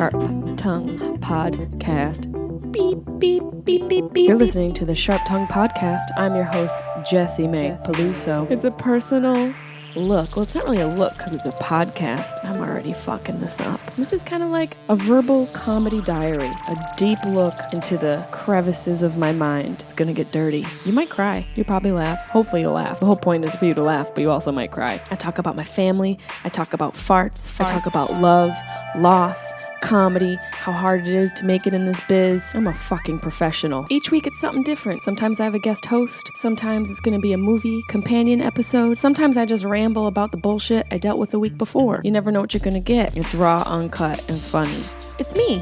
Sharp Tongue Podcast. Beep, beep, beep, beep, beep. You're listening to the Sharp Tongue Podcast. I'm your host, Jessimae Peluso. It's a personal look. Well, it's not really a look because it's a podcast. I'm already fucking this up. This is kind of like a verbal comedy diary, a deep look into the crevices of my mind. It's gonna get dirty. You might cry. You'll probably laugh. Hopefully you'll laugh. The whole point is for you to laugh, but you also might cry. I talk about my family. I talk about farts. I talk about love, loss, comedy, how hard it is to make it in this biz. I'm a fucking professional. Each week it's something different. Sometimes I have a guest host. Sometimes it's gonna be a movie companion episode. Sometimes I just ramble about the bullshit I dealt with the week before. You never know what you're gonna get. It's raw, uncut, and funny. It's me.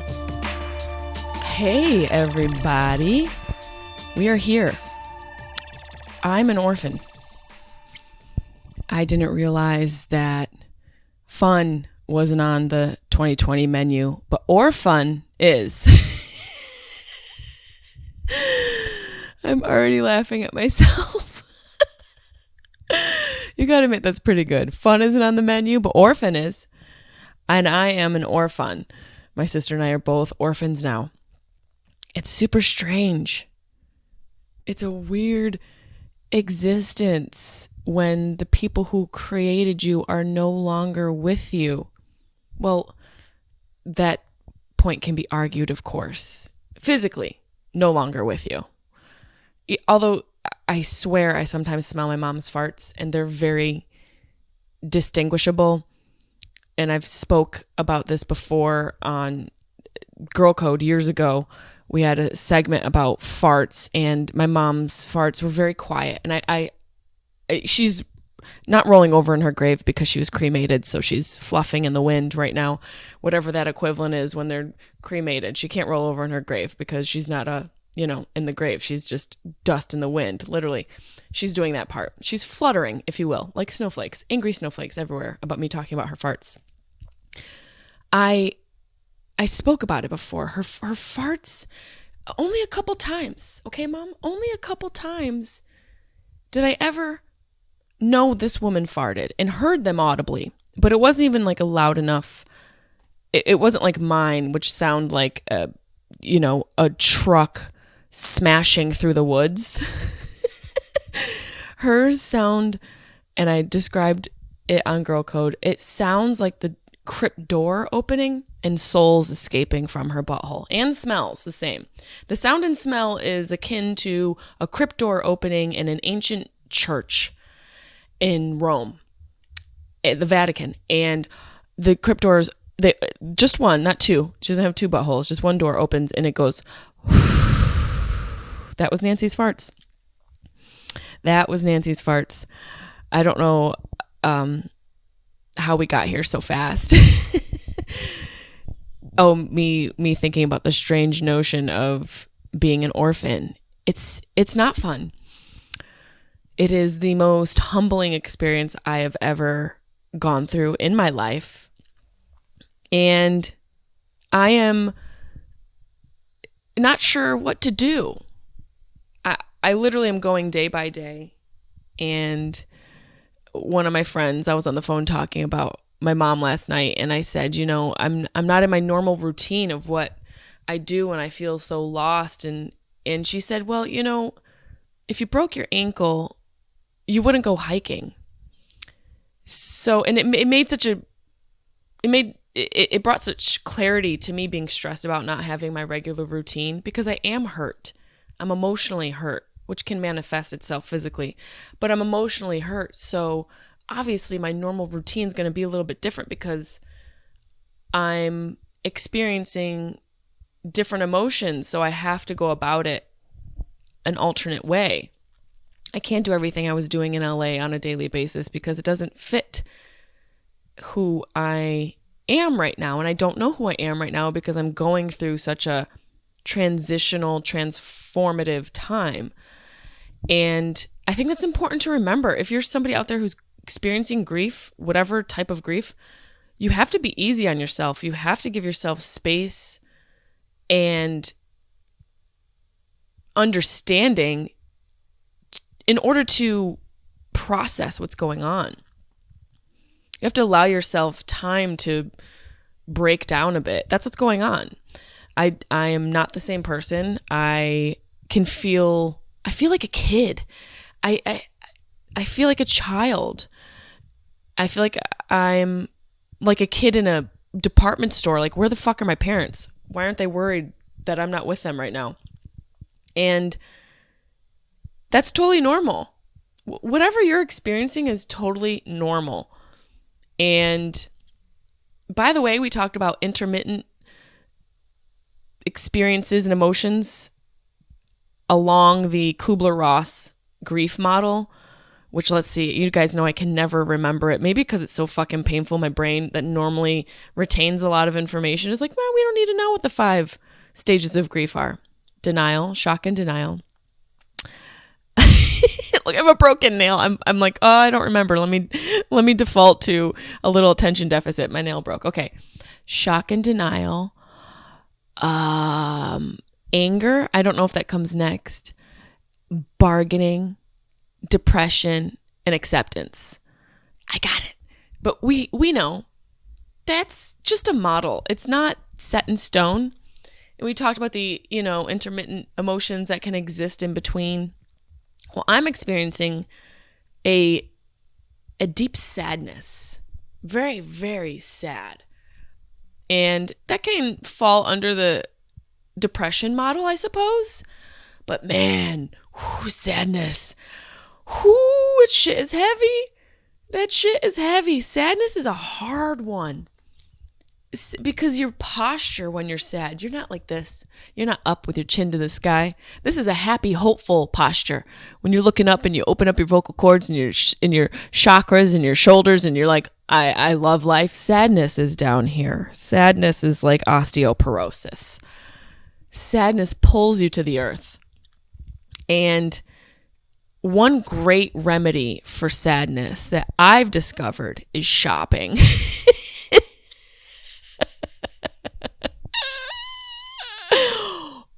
Hey everybody. We are here. I'm an orphan. I didn't realize that fun wasn't on the 2020 menu, but Orphan is. I'm already laughing at myself. You gotta admit that's pretty good. Fun isn't on the menu, but Orphan is. And I am an orphan. My sister and I are both orphans now. It's super strange. It's a weird existence when the people who created you are no longer with you. Well, that point can be argued, of course. Physically, no longer with you. Although I swear I sometimes smell my mom's farts and they're very distinguishable. And I've spoke about this before on Girl Code years ago. We had a segment about farts and my mom's farts were very quiet. And she's not rolling over in her grave because she was cremated, so she's fluffing in the wind right now, whatever that equivalent is when they're cremated. She can't roll over in her grave because she's not in the grave. She's just dust in the wind, literally. She's doing that part. She's fluttering, if you will, like snowflakes, angry snowflakes everywhere about me talking about her farts. I spoke about it before. Her farts, only a couple times, okay, Mom? Only a couple times did I ever know this woman farted and heard them audibly, but it wasn't even like a loud enough. It wasn't like mine, which sound like a truck smashing through the woods. Hers sound, and I described it on Girl Code, it sounds like the crypt door opening and souls escaping from her butthole, and smells the same. The sound and smell is akin to a crypt door opening in an ancient church in Rome, at the Vatican, and the crypt doors, just one, not two. She doesn't have two buttholes, just one door opens and it goes. That was Nancy's farts. That was Nancy's farts. I don't know how we got here so fast. Oh, me thinking about the strange notion of being an orphan. It's not fun. It is the most humbling experience I have ever gone through in my life. And I am not sure what to do. I literally am going day by day. And one of my friends, I was on the phone talking about my mom last night, and I said, I'm not in my normal routine of what I do when I feel so lost. And she said, well, if you broke your ankle, you wouldn't go hiking. So, and it brought such clarity to me being stressed about not having my regular routine, because I am hurt. I'm emotionally hurt, which can manifest itself physically, but I'm emotionally hurt. So obviously my normal routine is going to be a little bit different because I'm experiencing different emotions. So I have to go about it an alternate way. I can't do everything I was doing in LA on a daily basis because it doesn't fit who I am right now. And I don't know who I am right now because I'm going through such a transformative time. And I think that's important to remember. If you're somebody out there who's experiencing grief, whatever type of grief, you have to be easy on yourself. You have to give yourself space and understanding in order to process what's going on. You have to allow yourself time to break down a bit. That's what's going on. I am not the same person. I feel like a kid. I feel like a child. I feel like I'm like a kid in a department store. Like, where the fuck are my parents? Why aren't they worried that I'm not with them right now? And that's totally normal. Whatever you're experiencing is totally normal. And by the way, we talked about intermittent experiences and emotions along the Kubler-Ross grief model, which, let's see, you guys know I can never remember it. Maybe because it's so fucking painful, my brain that normally retains a lot of information is like, well, we don't need to know what the 5 stages of grief are. Denial, shock and denial. Look, I have a broken nail. I'm like, oh, I don't remember. Let me default to a little attention deficit. My nail broke. Okay. Shock and denial. Anger. I don't know if that comes next. Bargaining, depression, and acceptance. I got it. But we know that's just a model. It's not set in stone. And we talked about the, intermittent emotions that can exist in between. Well, I'm experiencing a deep sadness. Very, very sad. And that can fall under the depression model, I suppose. But man, sadness. That shit is heavy. That shit is heavy. Sadness is a hard one. Because your posture when you're sad, you're not like this. You're not up with your chin to the sky. This is a happy, hopeful posture. When you're looking up and you open up your vocal cords and your chakras and your shoulders and you're like, I love life. Sadness is down here. Sadness is like osteoporosis. Sadness pulls you to the earth. And one great remedy for sadness that I've discovered is shopping.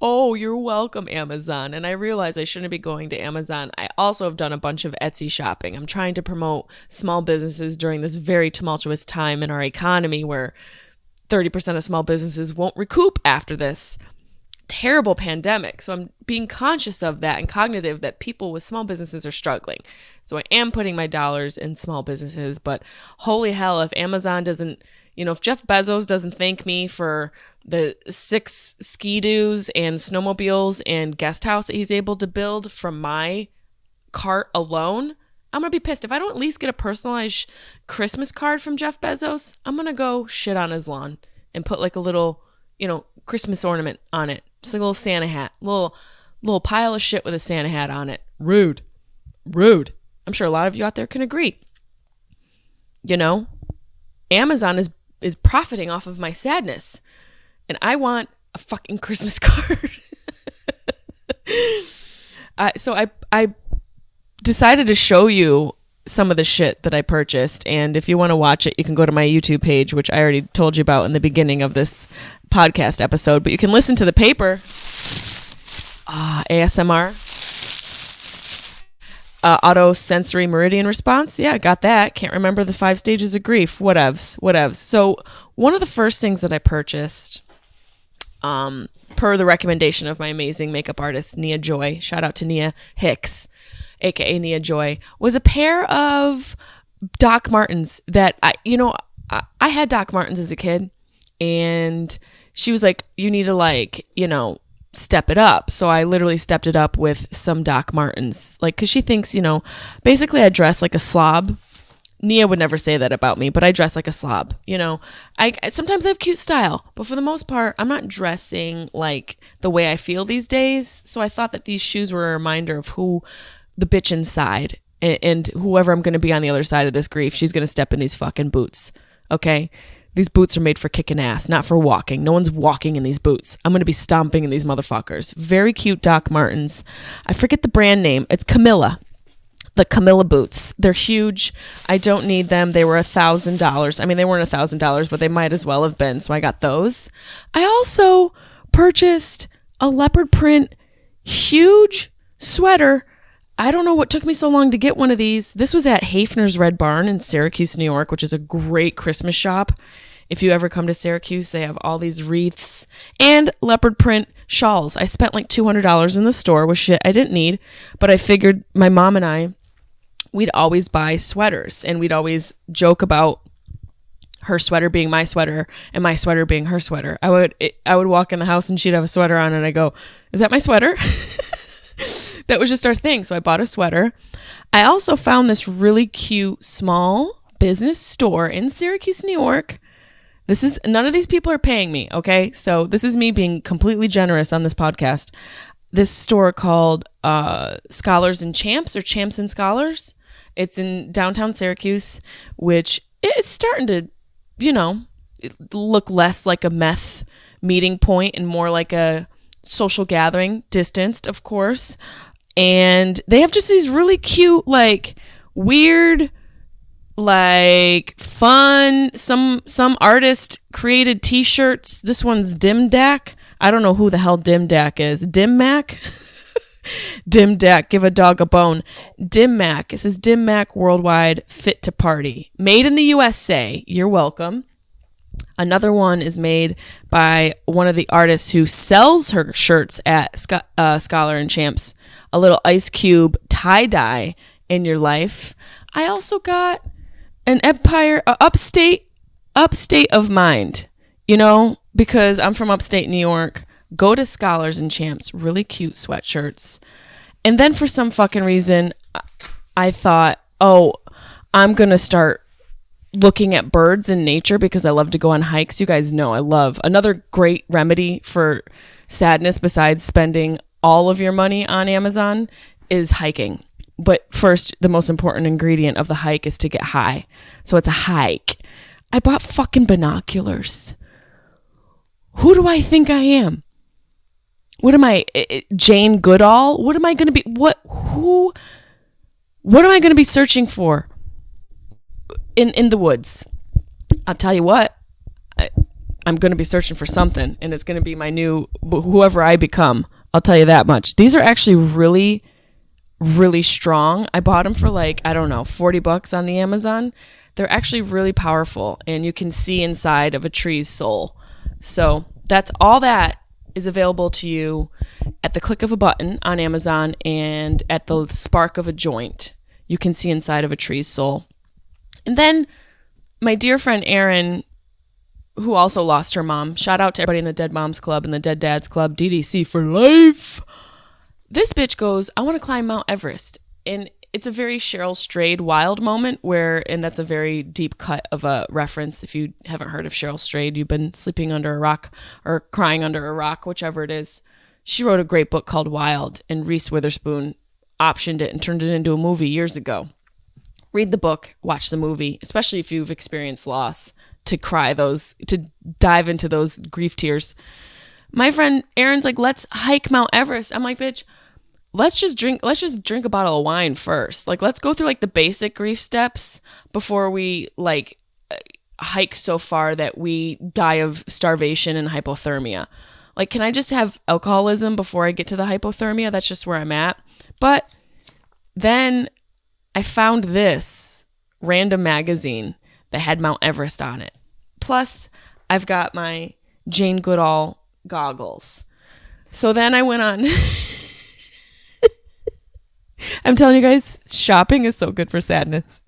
Oh, you're welcome, Amazon. And I realize I shouldn't be going to Amazon. I also have done a bunch of Etsy shopping. I'm trying to promote small businesses during this very tumultuous time in our economy where 30% of small businesses won't recoup after this terrible pandemic. So I'm being conscious of that and cognitive that people with small businesses are struggling. So I am putting my dollars in small businesses, but holy hell, if Amazon doesn't, if Jeff Bezos doesn't thank me for the 6 ski-doos and snowmobiles and guest house that he's able to build from my cart alone, I'm going to be pissed. If I don't at least get a personalized Christmas card from Jeff Bezos, I'm going to go shit on his lawn and put like a little, Christmas ornament on it. Just like a little Santa hat. Little pile of shit with a Santa hat on it. Rude. I'm sure a lot of you out there can agree. Amazon is profiting off of my sadness. And I want a fucking Christmas card. So I decided to show you some of the shit that I purchased. And if you want to watch it, you can go to my YouTube page, which I already told you about in the beginning of this podcast episode. But you can listen to the paper. ASMR. Auto-sensory meridian response. Yeah, I got that. Can't remember the 5 stages of grief. Whatevs. So one of the first things that I purchased, per the recommendation of my amazing makeup artist, Nia Joy, shout out to Nia Hicks, aka Nia Joy, was a pair of Doc Martens that I had Doc Martens as a kid, and she was like, you need to step it up. So I literally stepped it up with some Doc Martens, because she thinks, basically I dress like a slob. Nia would never say that about me, but I dress like a slob. I sometimes I have cute style, but for the most part, I'm not dressing like the way I feel these days. So I thought that these shoes were a reminder of who the bitch inside, and whoever I'm going to be on the other side of this grief, she's going to step in these fucking boots. Okay. These boots are made for kicking ass, not for walking. No one's walking in these boots. I'm going to be stomping in these motherfuckers. Very cute Doc Martens. I forget the brand name. It's Camilla. The Camilla boots. They're huge. I don't need them. They were $1,000. I mean, they weren't $1,000, but they might as well have been. So I got those. I also purchased a leopard print huge sweater. I don't know what took me so long to get one of these. This was at Hafner's Red Barn in Syracuse, New York, which is a great Christmas shop. If you ever come to Syracuse, they have all these wreaths and leopard print shawls. I spent like $200 in the store with shit I didn't need, but I figured my mom and I, we'd always buy sweaters, and we'd always joke about her sweater being my sweater and my sweater being her sweater. I would walk in the house and she'd have a sweater on, and I go, "Is that my sweater?" That was just our thing. So I bought a sweater. I also found this really cute small business store in Syracuse, New York. None of these people are paying me, okay? So this is me being completely generous on this podcast. This store called Scholars and Champs, or Champs and Scholars. It's in downtown Syracuse, which it's starting to, look less like a meth meeting point and more like a social gathering, distanced, of course. And they have just these really cute, like, weird, like, fun, some artist created t-shirts. This one's Dim Dak. I don't know who the hell Dim Dak is. Dim Mac? Dim Dak, give a dog a bone. Dim Mac. It says Dim Mac Worldwide Fit to Party. Made in the USA. You're welcome. Another one is made by one of the artists who sells her shirts at Scholar and Champs. A little Ice Cube tie-dye in your life. I also got an upstate of mind, because I'm from upstate New York. Go to Scholars and Champs, really cute sweatshirts. And then for some fucking reason, I thought, I'm going to start looking at birds in nature because I love to go on hikes. You guys know I love. Another great remedy for sadness besides spending all of your money on Amazon is hiking. But first, the most important ingredient of the hike is to get high. So it's a hike. I bought fucking binoculars. Who do I think I am? What am I, Jane Goodall? What am I going to be? What am I going to be searching for in the woods? I'll tell you what, I'm going to be searching for something, and it's going to be my new, whoever I become. I'll tell you that much. These are actually really, really strong. I bought them for $40 on the Amazon. They're actually really powerful, and you can see inside of a tree's soul. So that's all that is available to you at the click of a button on Amazon, and at the spark of a joint. You can see inside of a tree's soul. And then my dear friend Erin, who also lost her mom, shout out to everybody in the Dead Moms Club and the Dead Dads Club, DDC for life. This bitch goes, "I want to climb Mount Everest." And it's a very Cheryl Strayed Wild moment and that's a very deep cut of a reference. If you haven't heard of Cheryl Strayed, you've been sleeping under a rock or crying under a rock, whichever it is. She wrote a great book called Wild, and Reese Witherspoon optioned it and turned it into a movie years ago. Read the book, watch the movie, especially if you've experienced loss, to dive into those grief tears. My friend Erin's like, "Let's hike Mount Everest." I'm like, "Bitch, let's just drink a bottle of wine first. Like, let's go through like the basic grief steps before we hike so far that we die of starvation and hypothermia. Like, can I just have alcoholism before I get to the hypothermia? That's just where I'm at." But then I found this random magazine that had Mount Everest on it. Plus, I've got my Jane Goodall goggles. So then I went on. I'm telling you guys, shopping is so good for sadness.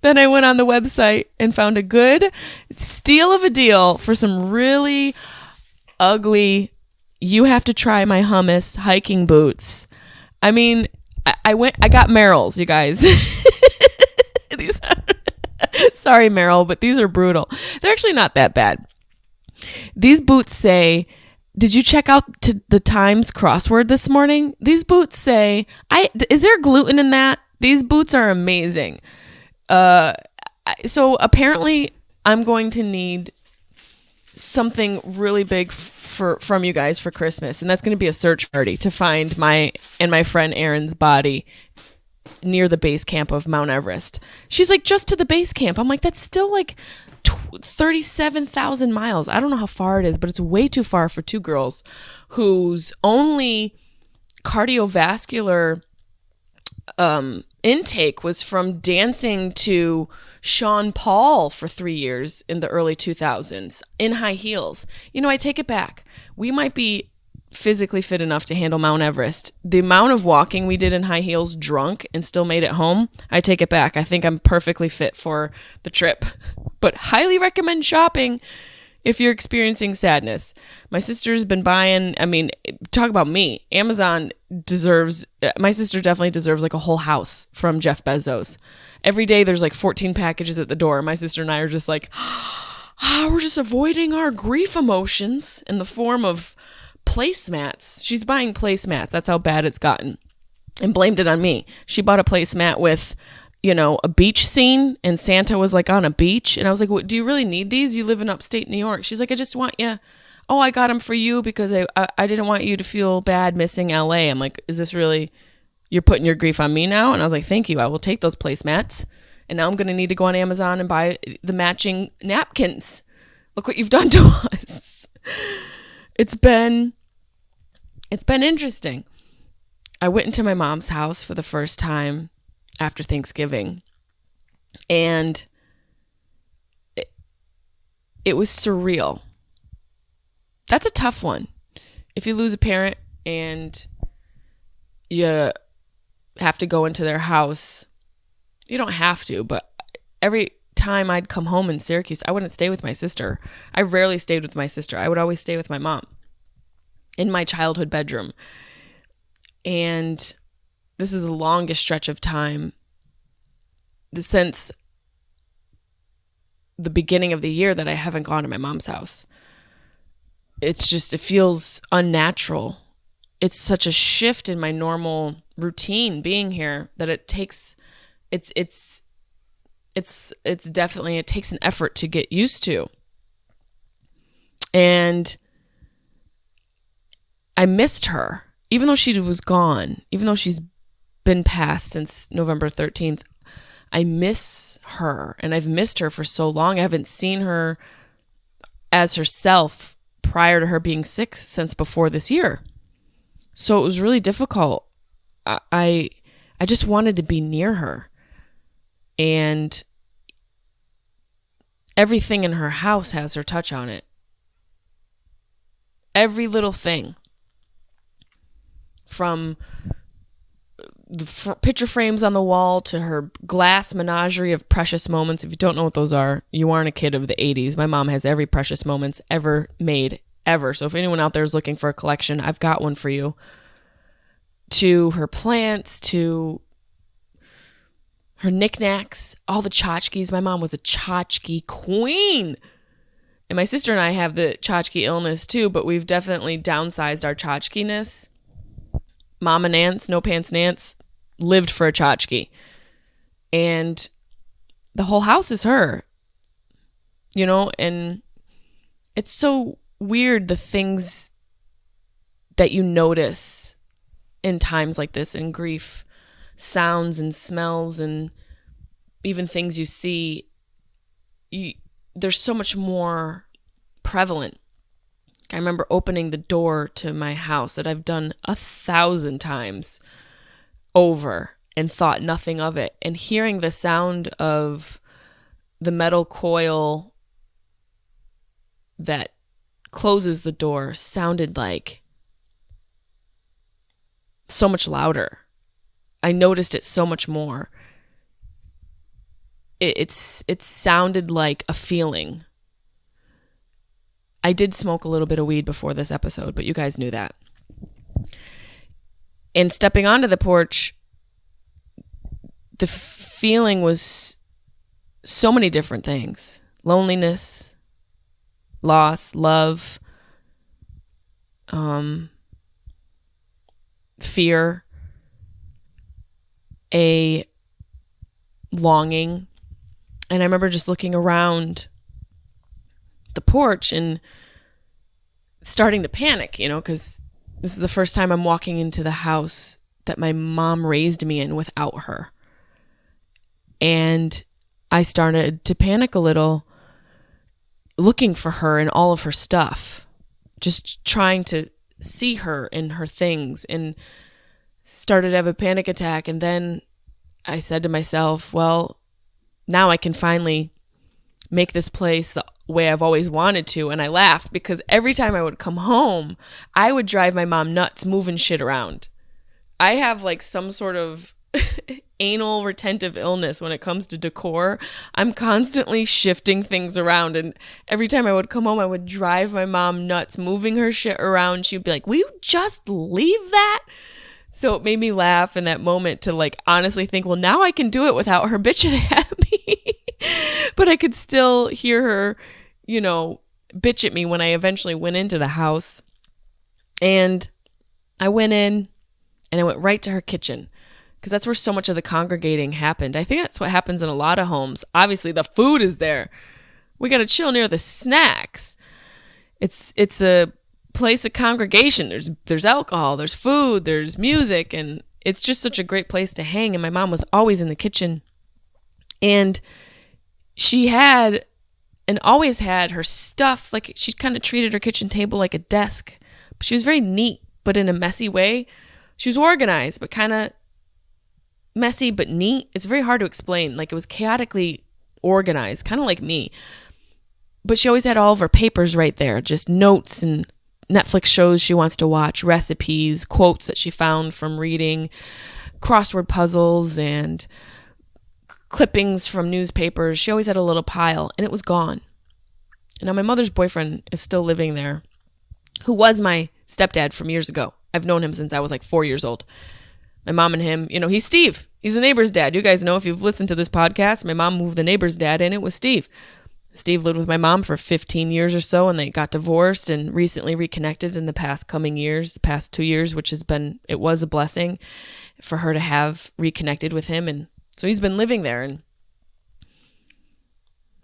Then I went on the website and found a good steal of a deal for some really ugly, you have to try my hummus hiking boots. I mean, I got Merrell's, you guys. Sorry, Merrell, but these are brutal. They're actually not that bad. These boots say, did you check out the Times crossword this morning? These boots say, is there gluten in that? These boots are amazing. So apparently I'm going to need something really big from you guys for Christmas, and that's going to be a search party to find my friend Erin's body near the base camp of Mount Everest. She's like, "Just to the base camp." I'm like, "That's still like 37,000 miles. I don't know how far it is, but it's way too far for two girls whose only cardiovascular intake was from dancing to Sean Paul for 3 years in the early 2000s in high heels. I take it back. We might be physically fit enough to handle Mount Everest. The amount of walking we did in high heels drunk and still made it home, I take it back. I think I'm perfectly fit for the trip. But highly recommend shopping if you're experiencing sadness. My sister's been buying, talk about me. Amazon my sister definitely deserves like a whole house from Jeff Bezos. Every day there's like 14 packages at the door. My sister and I are just like, we're just avoiding our grief emotions in the form of placemats. She's buying placemats. That's how bad it's gotten. And blamed it on me. She bought a placemat with a beach scene, and Santa was like on a beach. And I was like, do you really need these? You live in upstate New York. She's like, I just want you. Oh, I got them for you because I didn't want you to feel bad missing LA. I'm like, is this really, you're putting your grief on me now? And I was like, thank you. I will take those placemats. And now I'm going to need to go on Amazon and buy the matching napkins. Look what you've done to us. It's been interesting. I went into my mom's house for the first time after Thanksgiving, and it was surreal. That's a tough one. If you lose a parent and you have to go into their house, you don't have to, but every time I'd come home in Syracuse, I wouldn't stay with my sister. I rarely stayed with my sister. I would always stay with my mom in my childhood bedroom. And this is the longest stretch of time since the beginning of the year that I haven't gone to my mom's house. It feels unnatural. It's such a shift in my normal routine being here that it takes, it's definitely, it takes an effort to get used to. And I missed her, even though she was gone, even though she's been passed since November 13th. I miss her, and I've missed her for so long. I haven't seen her as herself prior to her being sick since before this year. So it was really difficult. I just wanted to be near her. And everything in her house has her touch on it. Every little thing. From the picture frames on the wall to her glass menagerie of precious moments. If you don't know what those are, you aren't a kid of the 80s. My mom has every precious moments ever made, ever. So if anyone out there is looking for a collection, I've got one for you. To her plants, to her knickknacks, all the tchotchkes. My mom was a tchotchke queen. And my sister and I have the tchotchke illness too, but we've definitely downsized our tchotchkeness. Mama Nance, No Pants Nance, lived for a tchotchke. And the whole house is her. And it's so weird, the things that you notice in times like this, in grief, sounds and smells and even things you see, they're so much more prevalent. I remember opening the door to my house that I've done 1,000 times over and thought nothing of it, and hearing the sound of the metal coil that closes the door sounded like so much louder. I noticed it so much more. It sounded like a feeling. I did smoke a little bit of weed before this episode, but you guys knew that. And stepping onto the porch, the feeling was so many different things. Loneliness, loss, love, fear, a longing. And I remember just looking around the porch and starting to panic, because this is the first time I'm walking into the house that my mom raised me in without her. And I started to panic a little, looking for her and all of her stuff, just trying to see her and her things, and started to have a panic attack. And then I said to myself, well, now I can finally make this place the way I've always wanted to. And I laughed because every time I would come home, I would drive my mom nuts moving shit around. I have like some sort of anal retentive illness when it comes to decor. I'm constantly shifting things around. And every time I would come home, I would drive my mom nuts moving her shit around. She'd be like, will you just leave that? So it made me laugh in that moment to like honestly think, well, now I can do it without her bitching at me. But I could still hear her, bitch at me when I eventually went into the house. And I went in and I went right to her kitchen because that's where so much of the congregating happened. I think that's what happens in a lot of homes. Obviously, the food is there. We got to chill near the snacks. It's a place of congregation. There's alcohol, there's food, there's music, and it's just such a great place to hang. And my mom was always in the kitchen. And she had and always had her stuff, like she kind of treated her kitchen table like a desk. She was very neat, but in a messy way. She was organized, but kind of messy, but neat. It's very hard to explain. Like it was chaotically organized, kind of like me. But she always had all of her papers right there, just notes and Netflix shows she wants to watch, recipes, quotes that she found from reading, crossword puzzles, and clippings from newspapers. She always had a little pile, and it was gone. And now my mother's boyfriend is still living there, who was my stepdad from years ago. I've known him since I was like 4 years old. My mom and him, he's Steve. He's the neighbor's dad. You guys know if you've listened to this podcast, my mom moved the neighbor's dad in. It was Steve. Steve lived with my mom for 15 years or so, and they got divorced and recently reconnected in the past 2 years, which it was a blessing for her to have reconnected with him. And so he's been living there, and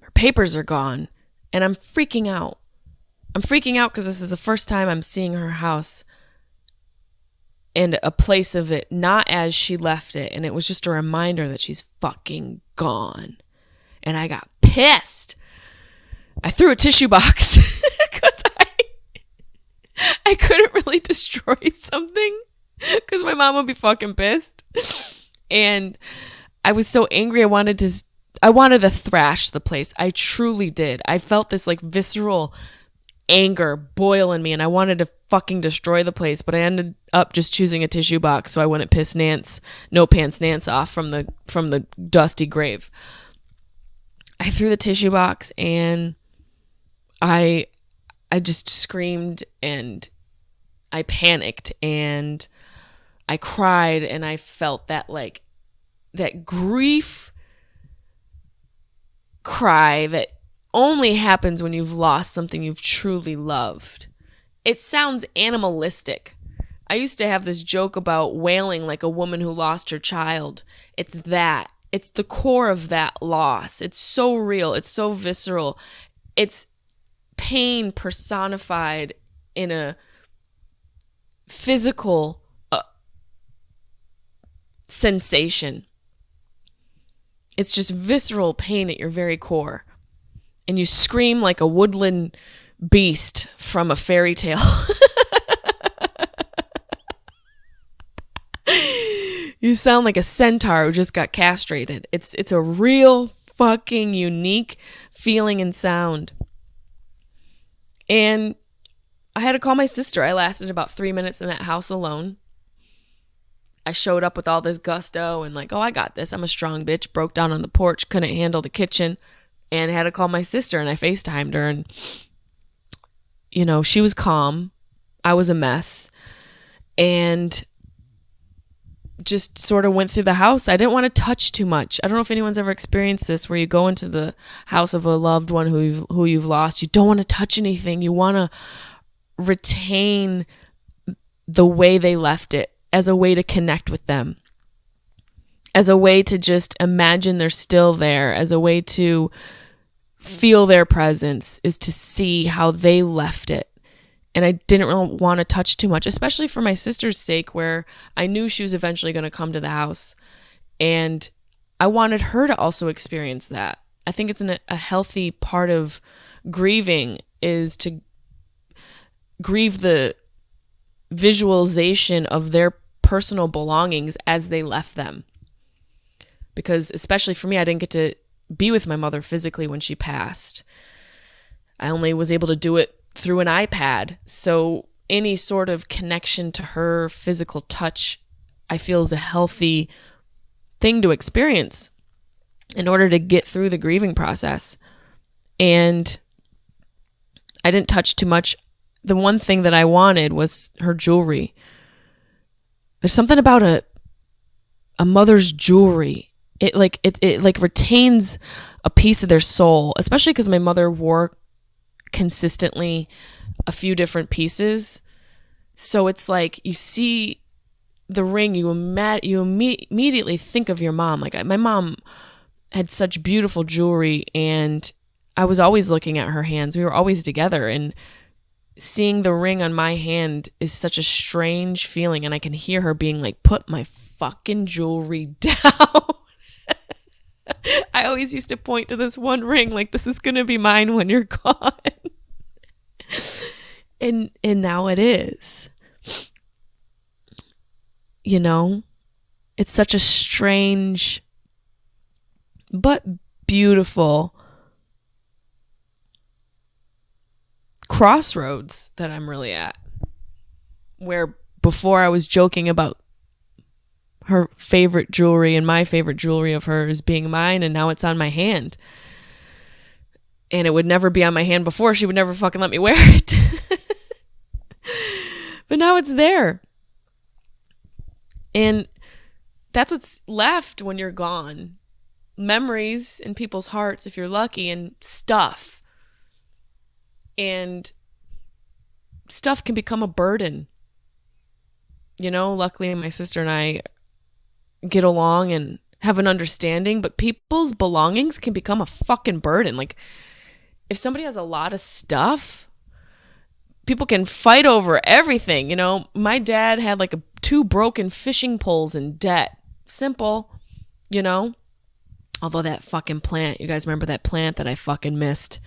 her papers are gone, and I'm freaking out. I'm freaking out because this is the first time I'm seeing her house and a place of it not as she left it. And it was just a reminder that she's fucking gone. And I got pissed. I threw a tissue box because I couldn't really destroy something because my mom would be fucking pissed. And I was so angry. I wanted to thrash the place. I truly did. I felt this like visceral anger boil in me, and I wanted to fucking destroy the place, but I ended up just choosing a tissue box so I wouldn't piss No Pants Nance off from the dusty grave. I threw the tissue box, and I just screamed, and I panicked, and I cried, and I felt that grief cry that only happens when you've lost something you've truly loved. It sounds animalistic. I used to have this joke about wailing like a woman who lost her child. It's that. It's the core of that loss. It's so real. It's so visceral. It's pain personified in a physical sensation. It's just visceral pain at your very core. And you scream like a woodland beast from a fairy tale. You sound like a centaur who just got castrated. It's a real fucking unique feeling and sound. And I had to call my sister. I lasted about 3 minutes in that house alone. I showed up with all this gusto and like, oh, I got this. I'm a strong bitch. Broke down on the porch, couldn't handle the kitchen, and had to call my sister, and I FaceTimed her, and she was calm. I was a mess, and just sort of went through the house. I didn't want to touch too much. I don't know if anyone's ever experienced this, where you go into the house of a loved one who you've lost. You don't want to touch anything. You want to retain the way they left it as a way to connect with them, as a way to just imagine they're still there, as a way to feel their presence, is to see how they left it. And I didn't really want to touch too much, especially for my sister's sake, where I knew she was eventually going to come to the house. And I wanted her to also experience that. I think it's a healthy part of grieving is to grieve the visualization of their personal belongings as they left them. because especially for me, I didn't get to be with my mother physically when she passed. I only was able to do it through an iPad. So any sort of connection to her physical touch, I feel, is a healthy thing to experience in order to get through the grieving process. And I didn't touch too much. The one thing that I wanted was her jewelry. There's something about a mother's jewelry. It retains a piece of their soul, especially because my mother wore consistently a few different pieces. So it's like you see the ring, you immediately think of your mom. Like my mom had such beautiful jewelry, and I was always looking at her hands. We were always together, and seeing the ring on my hand is such a strange feeling. And I can hear her being like, put my fucking jewelry down. I always used to point to this one ring like, this is going to be mine when you're gone. And now it is. You know, it's such a strange but beautiful crossroads that I'm really at, where before I was joking about her favorite jewelry and my favorite jewelry of hers being mine, and now it's on my hand. And it would never be on my hand before. She would never fucking let me wear it. But now it's there. And that's what's left when you're gone. Memories in people's hearts, if you're lucky, and stuff. And stuff can become a burden. You know, luckily my sister and I get along and have an understanding, but people's belongings can become a fucking burden. Like, if somebody has a lot of stuff, people can fight over everything. You know, my dad had like 2 broken fishing poles in debt. Simple, you know? Although that fucking plant, you guys remember that plant that I fucking missed?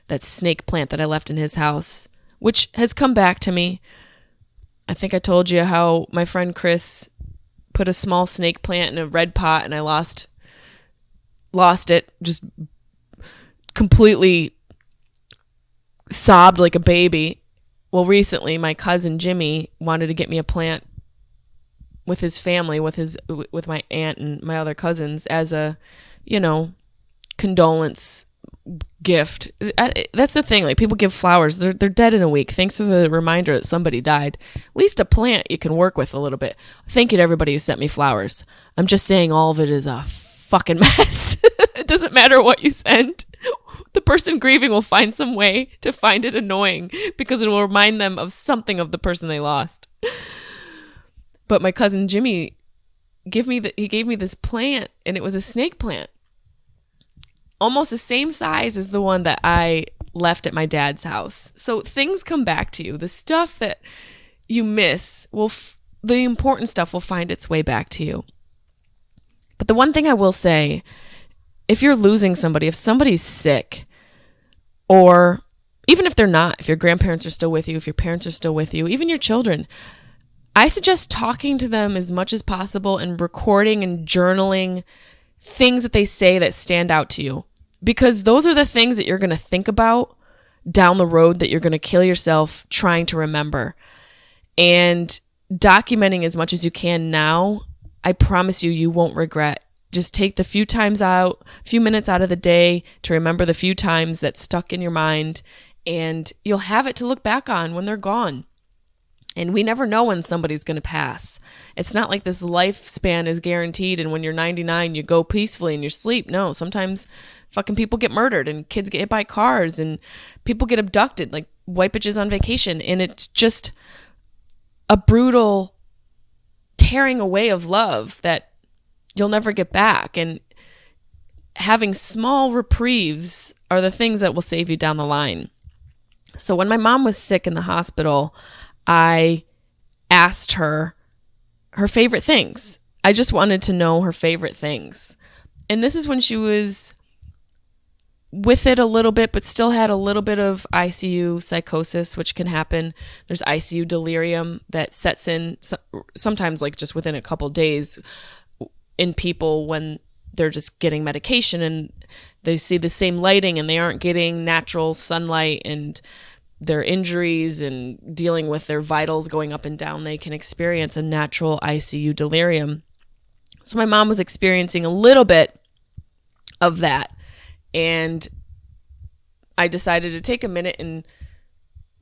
That snake plant that I left in his house, which has come back to me. I think I told you how my friend Chris put a small snake plant in a red pot, and I lost it, just completely sobbed like a baby. Well, recently my cousin Jimmy wanted to get me a plant with his family, with my aunt and my other cousins, as a, you know, condolence gift. That's the thing. Like, people give flowers. They're dead in a week. Thanks for the reminder that somebody died. At least a plant you can work with a little bit. Thank you to everybody who sent me flowers. I'm just saying all of it is a fucking mess. It doesn't matter what you send. The person grieving will find some way to find it annoying because it will remind them of something of the person they lost. But my cousin Jimmy gave me this plant, and it was a snake plant. Almost the same size as the one that I left at my dad's house. So things come back to you. The stuff that you miss the important stuff will find its way back to you. But the one thing I will say, if you're losing somebody, if somebody's sick, or even if they're not, if your grandparents are still with you, if your parents are still with you, even your children, I suggest talking to them as much as possible and recording and journaling things that they say that stand out to you. Because those are the things that you're going to think about down the road, that you're going to kill yourself trying to remember. And documenting as much as you can now, I promise you won't regret. Just take the few minutes out of the day to remember the few times that stuck in your mind, and you'll have it to look back on when they're gone. And we never know when somebody's going to pass. It's not like this lifespan is guaranteed, and when you're 99, you go peacefully in your sleep. No, sometimes fucking people get murdered, and kids get hit by cars, and people get abducted, like white bitches on vacation. And it's just a brutal tearing away of love that you'll never get back. And having small reprieves are the things that will save you down the line. So when my mom was sick in the hospital, I asked her favorite things. I just wanted to know her favorite things. And this is when she was with it a little bit, but still had a little bit of ICU psychosis, which can happen. There's ICU delirium that sets in sometimes, like just within a couple days, in people when they're just getting medication and they see the same lighting and they aren't getting natural sunlight, and their injuries and dealing with their vitals going up and down, they can experience a natural ICU delirium. So my mom was experiencing a little bit of that, and I decided to take a minute and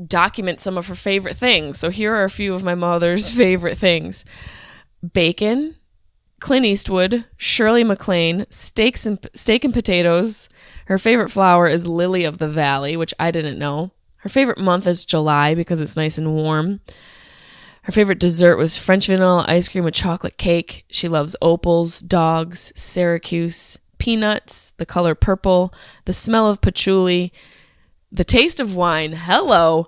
document some of her favorite things. So here are a few of my mother's favorite things: bacon, Clint Eastwood, Shirley MacLaine, steak and potatoes. Her favorite flower is lily of the valley, which I didn't know. Her favorite month is July because it's nice and warm. Her favorite dessert was French vanilla ice cream with chocolate cake. She loves opals, dogs, Syracuse, peanuts, the color purple, the smell of patchouli, the taste of wine. Hello.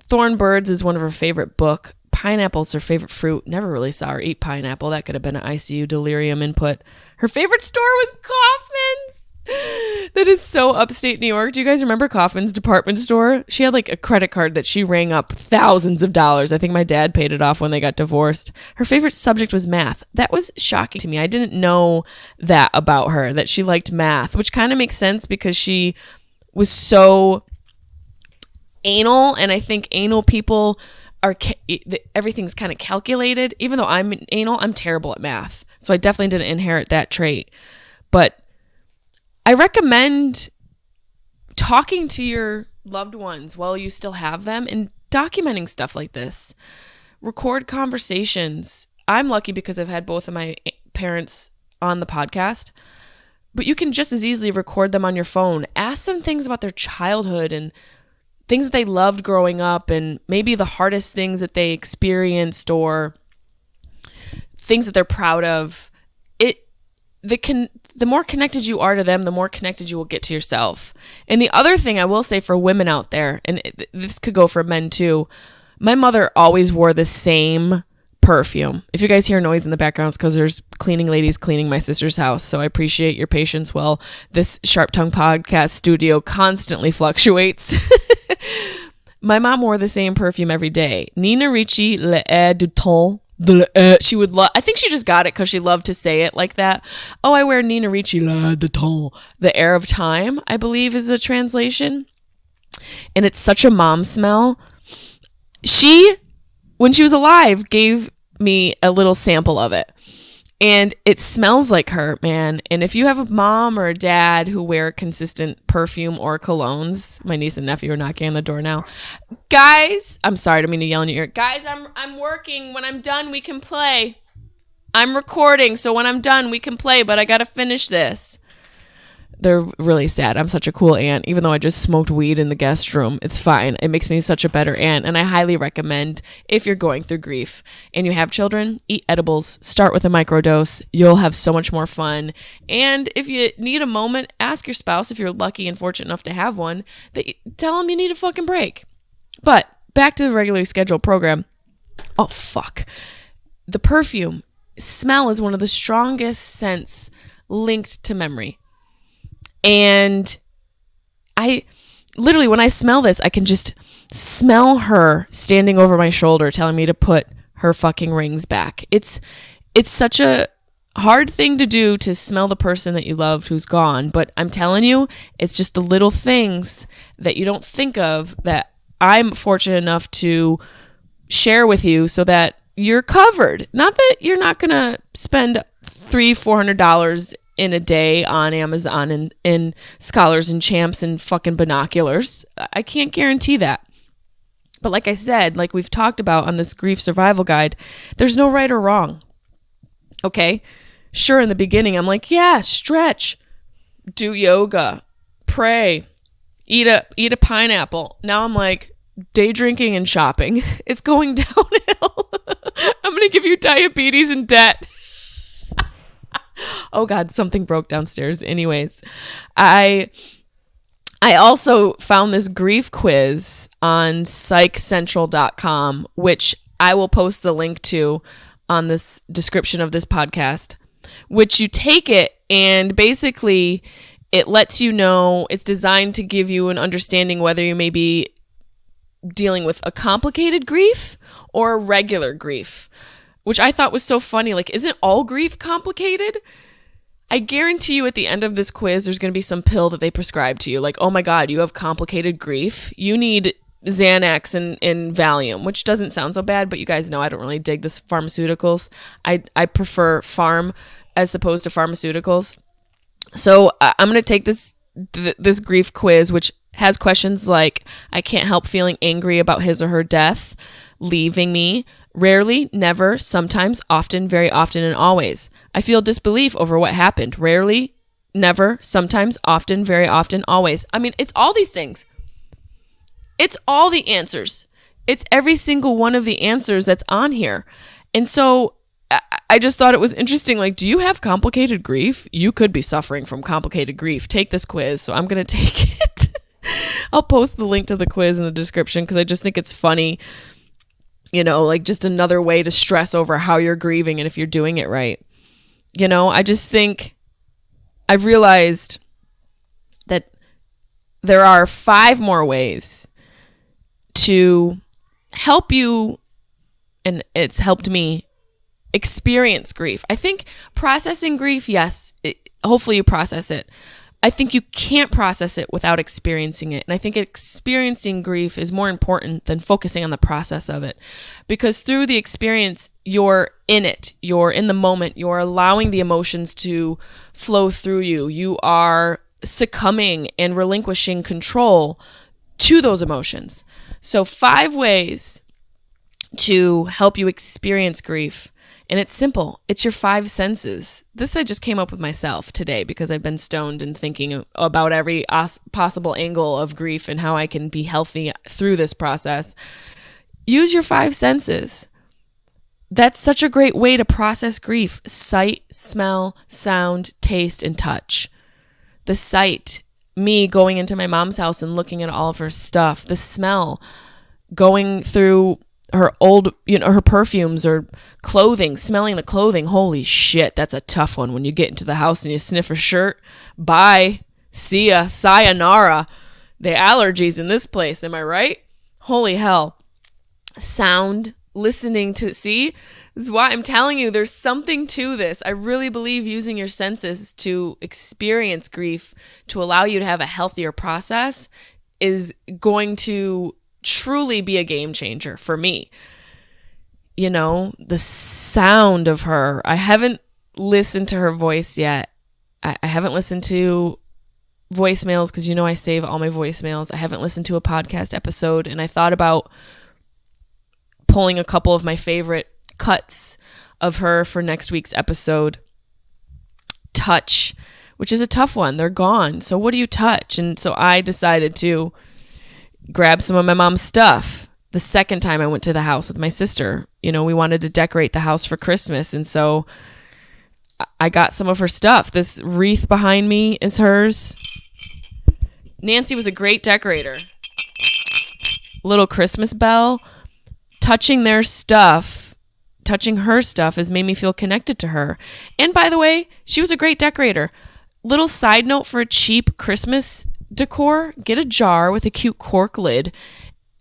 Thornbirds is one of her favorite book. Pineapple's her favorite fruit. Never really saw her eat pineapple. That could have been an ICU delirium input. Her favorite store was Kaufman's. That is so upstate New York. Do you guys remember Kaufman's department store? She had like a credit card that she rang up thousands of dollars. I think my dad paid it off when they got divorced. Her favorite subject was math. That was shocking to me. I didn't know that about her, that she liked math, which kind of makes sense because she was so anal, and I think anal people are everything's kind of calculated. Even though I'm anal, I'm terrible at math, so I definitely didn't inherit that trait. But I recommend talking to your loved ones while you still have them and documenting stuff like this. Record conversations. I'm lucky because I've had both of my parents on the podcast, but you can just as easily record them on your phone. Ask them things about their childhood and things that they loved growing up, and maybe the hardest things that they experienced or things that they're proud of. The more connected you are to them, the more connected you will get to yourself. And the other thing I will say for women out there, and this could go for men too, my mother always wore the same perfume. If you guys hear noise in the background, it's because there's cleaning ladies cleaning my sister's house. So I appreciate your patience while this Sharp Tongue podcast studio constantly fluctuates. My mom wore the same perfume every day. Nina Ricci Le Air du Temps. She would love. I think she just got it because she loved to say it like that. Oh, I wear Nina Ricci Le de Temps. The air of time, I believe, is a translation. And it's such a mom smell. She, when she was alive, gave me a little sample of it. And it smells like her, man. And if you have a mom or a dad who wear consistent perfume or colognes, my niece and nephew are knocking on the door now. Guys, I'm sorry, I don't mean to yell in your ear. Guys, I'm working. When I'm done, we can play. I'm recording, so when I'm done, we can play, but I got to finish this. They're really sad. I'm such a cool aunt. Even though I just smoked weed in the guest room, it's fine. It makes me such a better aunt. And I highly recommend, if you're going through grief and you have children, eat edibles. Start with a microdose. You'll have so much more fun. And if you need a moment, ask your spouse, if you're lucky and fortunate enough to have one, tell them you need a fucking break. But back to the regularly scheduled program. Oh, fuck. The perfume. Smell is one of the strongest scents linked to memory. And I literally, when I smell this, I can just smell her standing over my shoulder telling me to put her fucking rings back. It's such a hard thing to do, to smell the person that you loved who's gone. But I'm telling you, it's just the little things that you don't think of that I'm fortunate enough to share with you so that you're covered. Not that you're not going to spend $300-$400 in a day on Amazon and Scholars and Champs and fucking binoculars. I can't guarantee that. But like I said, like we've talked about on this grief survival guide, there's no right or wrong. Okay? Sure, in the beginning, I'm like, yeah, stretch, do yoga, pray, eat a pineapple. Now I'm like, day drinking and shopping. It's going downhill. I'm going to give you diabetes and debt. Oh God, something broke downstairs. Anyways, I also found this grief quiz on psychcentral.com, which I will post the link to on this description of this podcast, which you take it and basically it lets you know, it's designed to give you an understanding whether you may be dealing with a complicated grief or a regular grief, which I thought was so funny. Like, isn't all grief complicated? I guarantee you at the end of this quiz, there's going to be some pill that they prescribe to you. Like, oh my God, you have complicated grief. You need Xanax and Valium, which doesn't sound so bad, but you guys know I don't really dig this pharmaceuticals. I prefer pharm as opposed to pharmaceuticals. So I'm going to take this grief quiz, which has questions like, I can't help feeling angry about his or her death, leaving me. Rarely, never, sometimes, often, very often, and always. I feel disbelief over what happened. Rarely, never, sometimes, often, very often, always. I mean, it's all these things. It's all the answers. It's every single one of the answers that's on here. And so I just thought it was interesting. Like, do you have complicated grief? You could be suffering from complicated grief. Take this quiz. So I'm going to take it. I'll post the link to the quiz in the description because I just think it's funny. You know, like just another way to stress over how you're grieving and if you're doing it right. You know, I just think I've realized that there are 5 more ways to help you, and it's helped me experience grief. I think processing grief, yes, hopefully you process it. I think you can't process it without experiencing it. And I think experiencing grief is more important than focusing on the process of it. Because through the experience, you're in it. You're in the moment. You're allowing the emotions to flow through you. You are succumbing and relinquishing control to those emotions. So 5 ways to help you experience grief. And it's simple. It's your 5 senses. This I just came up with myself today because I've been stoned and thinking about every possible angle of grief and how I can be healthy through this process. Use your 5 senses. That's such a great way to process grief. Sight, smell, sound, taste, and touch. The sight, me going into my mom's house and looking at all of her stuff. The smell, going through her old, her perfumes or clothing, smelling the clothing. Holy shit, that's a tough one when you get into the house and you sniff a shirt. Bye. See ya. Sayonara. The allergies in this place, am I right? Holy hell. Sound, listening to, see? This is why I'm telling you there's something to this. I really believe using your senses to experience grief, to allow you to have a healthier process, is going to truly be a game changer for me. You know, the sound of her. I haven't listened to her voice yet. I haven't listened to voicemails because I save all my voicemails. I haven't listened to a podcast episode, and I thought about pulling a couple of my favorite cuts of her for next week's episode. Touch, which is a tough one. They're gone. So what do you touch? And so I decided to grab some of my mom's stuff. The second time I went to the house with my sister, we wanted to decorate the house for Christmas. And so I got some of her stuff. This wreath behind me is hers. Nancy was a great decorator. Little Christmas bell. Touching their stuff, touching her stuff has made me feel connected to her. And by the way, she was a great decorator. Little side note for a cheap Christmas decor, get a jar with a cute cork lid.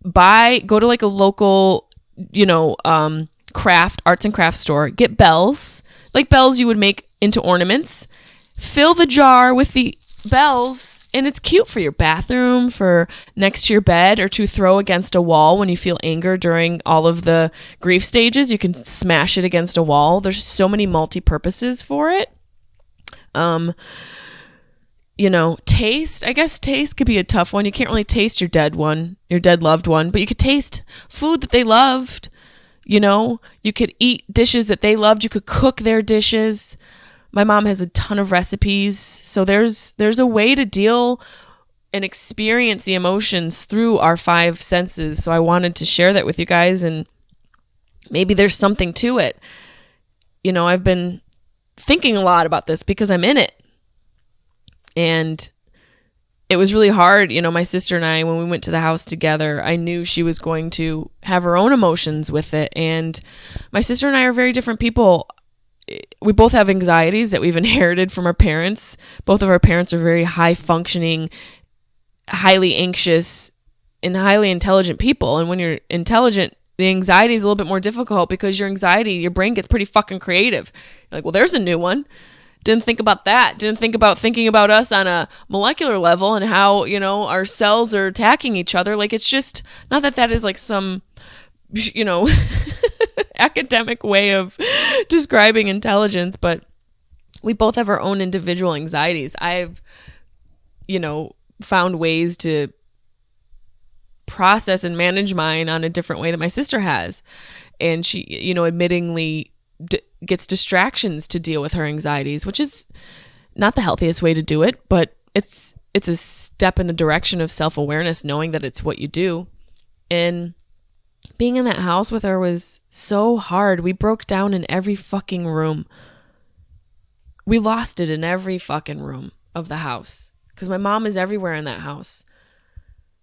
Go to like a local, arts and craft store. Get bells, like bells you would make into ornaments. Fill the jar with the bells, and it's cute for your bathroom, for next to your bed, or to throw against a wall when you feel anger during all of the grief stages. You can smash it against a wall. There's so many multi-purposes for it. Taste. I guess taste could be a tough one. You can't really taste your dead loved one, but you could taste food that they loved. You could eat dishes that they loved. You could cook their dishes. My mom has a ton of recipes. So there's a way to deal and experience the emotions through our 5 senses. So I wanted to share that with you guys, and maybe there's something to it. I've been thinking a lot about this because I'm in it. And it was really hard. My sister and I, when we went to the house together, I knew she was going to have her own emotions with it. And my sister and I are very different people. We both have anxieties that we've inherited from our parents. Both of our parents are very high functioning, highly anxious, and highly intelligent people. And when you're intelligent, the anxiety is a little bit more difficult because your brain gets pretty fucking creative. You're like, well, there's a new one. Didn't think about that. Didn't think about thinking about us on a molecular level and how, you know, our cells are attacking each other. Like, it's just, not that that is like some, you know, academic way of describing intelligence, but we both have our own individual anxieties. I've, you know, found ways to process and manage mine on a different way that my sister has. And she, you know, admittingly gets distractions to deal with her anxieties, which is not the healthiest way to do it, but it's a step in the direction of self-awareness, knowing that it's what you do. And being in that house with her was so hard. We broke down in every fucking room. We lost it in every fucking room of the house because my mom is everywhere in that house.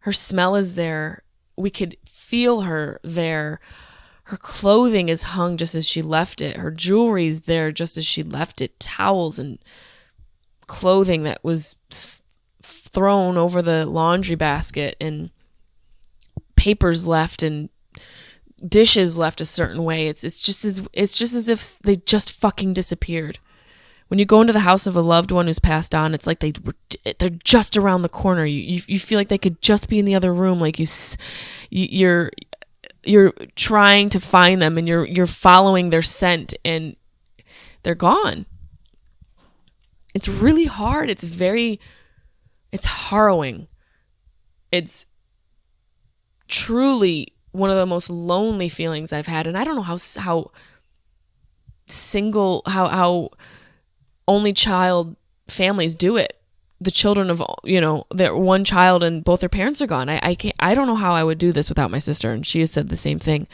Her smell is there. We could feel her there. Her clothing is hung just as she left it. Her jewelry's there just as she left it. Towels and clothing that was thrown over the laundry basket, and papers left and dishes left a certain way. It's just as if they just fucking disappeared. When you go into the house of a loved one who's passed on, it's like they're just around the corner. You feel like they could just be in the other room. Like you're trying to find them, and you're following their scent, and they're gone. It's really hard. It's harrowing. It's truly one of the most lonely feelings I've had. And I don't know how only child families do it. The children of, you know, their one child and both their parents are gone. I don't know how I would do this without my sister. And she has said the same thing,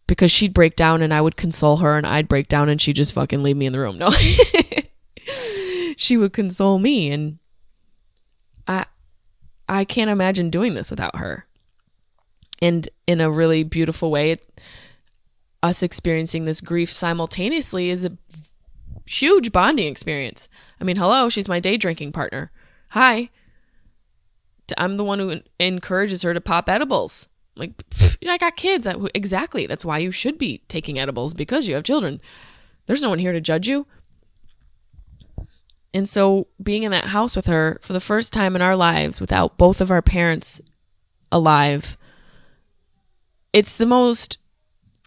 because she'd break down and I would console her, and I'd break down and she'd just fucking leave me in the room. No, she would console me. And I can't imagine doing this without her. And in a really beautiful way, us experiencing this grief simultaneously is a huge bonding experience. I mean, hello, she's my day drinking partner. Hi. I'm the one who encourages her to pop edibles. Like, I got kids. Exactly. That's why you should be taking edibles, because you have children. There's no one here to judge you. And so being in that house with her for the first time in our lives without both of our parents alive, it's the most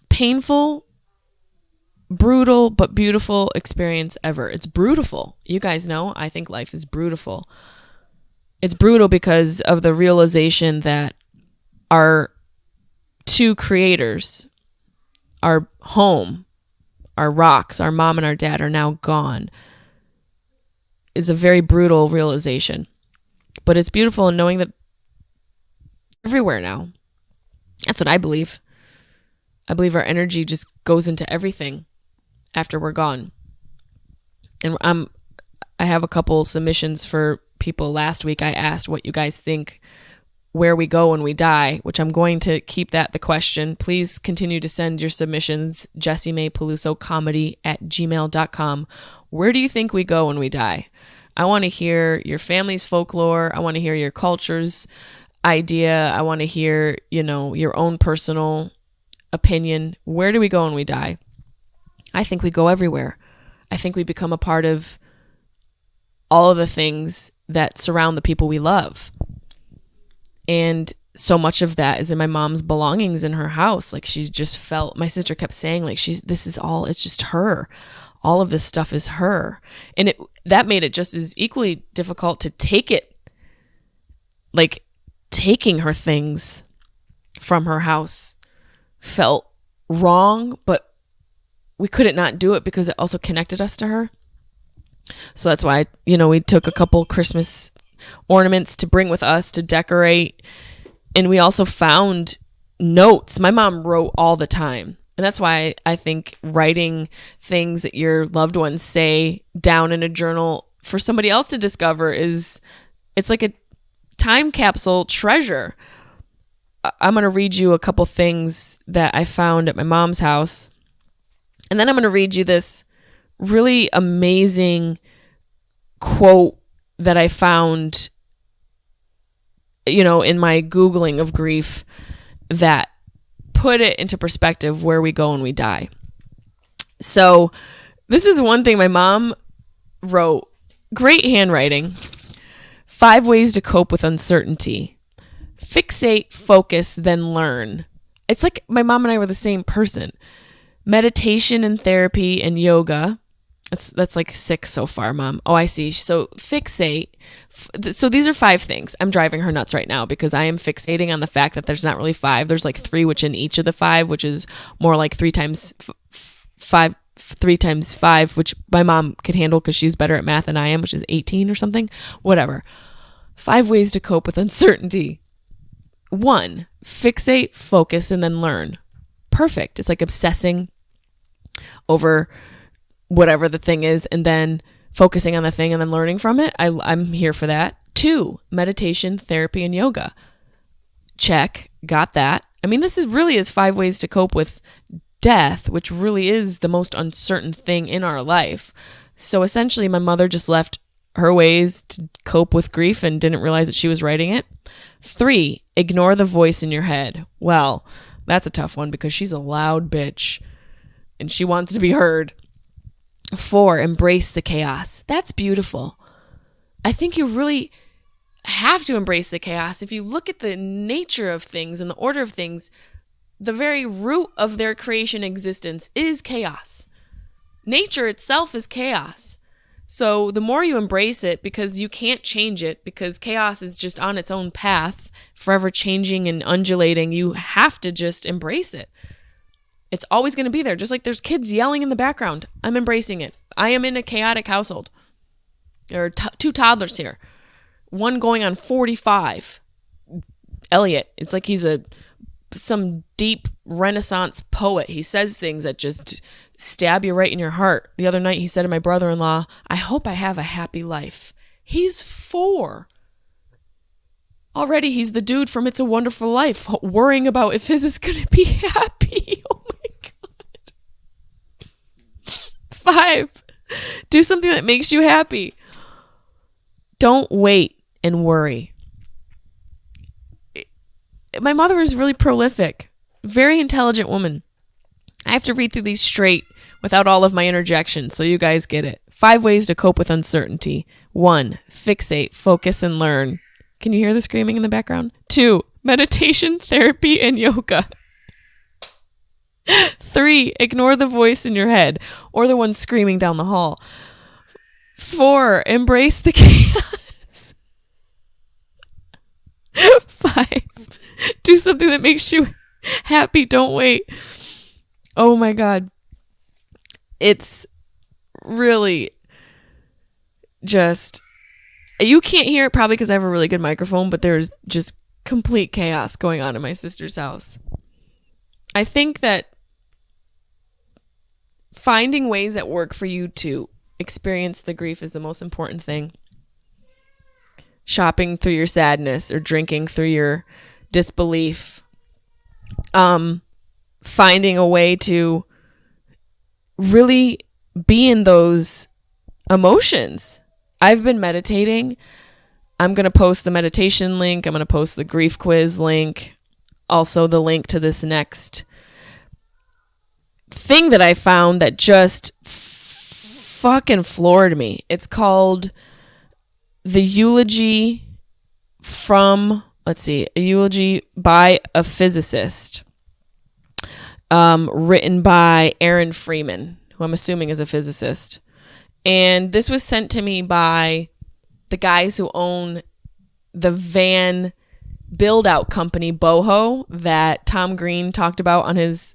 painful, brutal, but beautiful experience ever. It's brutal. You guys know, I think life is brutal. It's brutal because of the realization that our two creators, our home, our rocks, our mom and our dad, are now gone. Is a very brutal realization. But it's beautiful in knowing that everywhere now. That's what I believe. I believe our energy just goes into everything after we're gone. And I have a couple submissions for people. Last week I asked what you guys think where we go when we die, which I'm going to keep that the question. Please continue to send your submissions, jessimaepelusocomedy@gmail.com. Where do you think we go when we die? I want to hear your family's folklore. I want to hear your culture's idea. I want to hear, your own personal opinion. Where do we go when we die? I think we go everywhere. I think we become a part of all of the things that surround the people we love. And so much of that is in my mom's belongings in her house. Like, she just felt, my sister kept saying, like, it's just her. All of this stuff is her. And that made it just as equally difficult to take it, like taking her things from her house felt wrong, but we couldn't not do it because it also connected us to her. So that's why, we took a couple Christmas ornaments to bring with us to decorate. And we also found notes. My mom wrote all the time. And that's why I think writing things that your loved ones say down in a journal for somebody else to discover it's like a time capsule treasure. I'm going to read you a couple things that I found at my mom's house. And then I'm going to read you this really amazing quote that I found, in my Googling of grief, that put it into perspective where we go when we die. So This is one thing my mom wrote. Great handwriting. 5 ways to cope with uncertainty. Fixate, focus, then learn. It's like my mom and I were the same person. Meditation and therapy and yoga. That's like 6 so far, Mom. Oh, I see. So fixate. So these are 5 things. I'm driving her nuts right now because I am fixating on the fact that there's not really 5. There's like 3 which in each of the 5, which is more like 3 times 5, 3 times 5, which my mom could handle because she's better at math than I am, which is 18 or something. Whatever. 5 ways to cope with uncertainty. 1, fixate, focus, and then learn. Perfect. It's like obsessing over whatever the thing is and then focusing on the thing and then learning from it. I'm here for that. 2, meditation, therapy, and yoga. Check. Got that. I mean, this really is 5 ways to cope with death, which really is the most uncertain thing in our life. So essentially, my mother just left her ways to cope with grief and didn't realize that she was writing it. 3, ignore the voice in your head. Well, that's a tough one because she's a loud bitch and she wants to be heard. 4, embrace the chaos. That's beautiful. I think you really have to embrace the chaos. If you look at the nature of things and the order of things, the very root of their creation existence is chaos. Nature itself is chaos. So the more you embrace it, because you can't change it, because chaos is just on its own path, forever changing and undulating, you have to just embrace it. It's always going to be there. Just like there's kids yelling in the background. I'm embracing it. I am in a chaotic household. There are 2 toddlers here. One going on 45. Elliot, it's like he's some deep Renaissance poet. He says things that just stab you right in your heart. The other night he said to my brother-in-law, I hope I have a happy life. He's 4. Already he's the dude from It's a Wonderful Life, worrying about if his is going to be happy. Oh my God. 5, do something that makes you happy. Don't wait and worry. My mother is really prolific, very intelligent woman. I have to read through these straight without all of my interjections, so you guys get it. 5 ways to cope with uncertainty. 1, fixate, focus, and learn. Can you hear the screaming in the background? 2, meditation, therapy, and yoga. 3, ignore the voice in your head or the one screaming down the hall. 4, embrace the chaos. 5, do something that makes you happy. Don't wait. Oh my God. It's really just, you can't hear it probably because I have a really good microphone, but there's just complete chaos going on in my sister's house. I think that finding ways that work for you to experience the grief is the most important thing. Shopping through your sadness or drinking through your disbelief. Finding a way to really be in those emotions. I've been meditating. I'm going to post the meditation link. I'm going to post the grief quiz link. Also the link to this next thing that I found that just fucking floored me. It's called the eulogy from, a eulogy by a physicist, written by Aaron Freeman, who I'm assuming is a physicist. And this was sent to me by the guys who own the van build-out company, Boho, that Tom Green talked about on his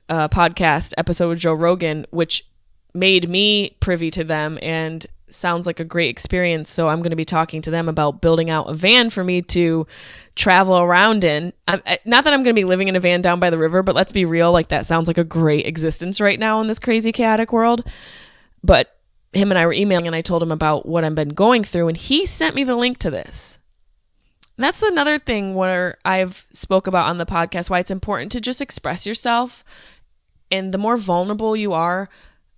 podcast episode with Joe Rogan, which made me privy to them and sounds like a great experience. So I'm going to be talking to them about building out a van for me to travel around in. Not that I'm going to be living in a van down by the river, but let's be real, like that sounds like a great existence right now in this crazy chaotic world. But him and I were emailing and I told him about what I've been going through and he sent me the link to this. And that's another thing where I've spoke about on the podcast, why it's important to just express yourself. And the more vulnerable you are,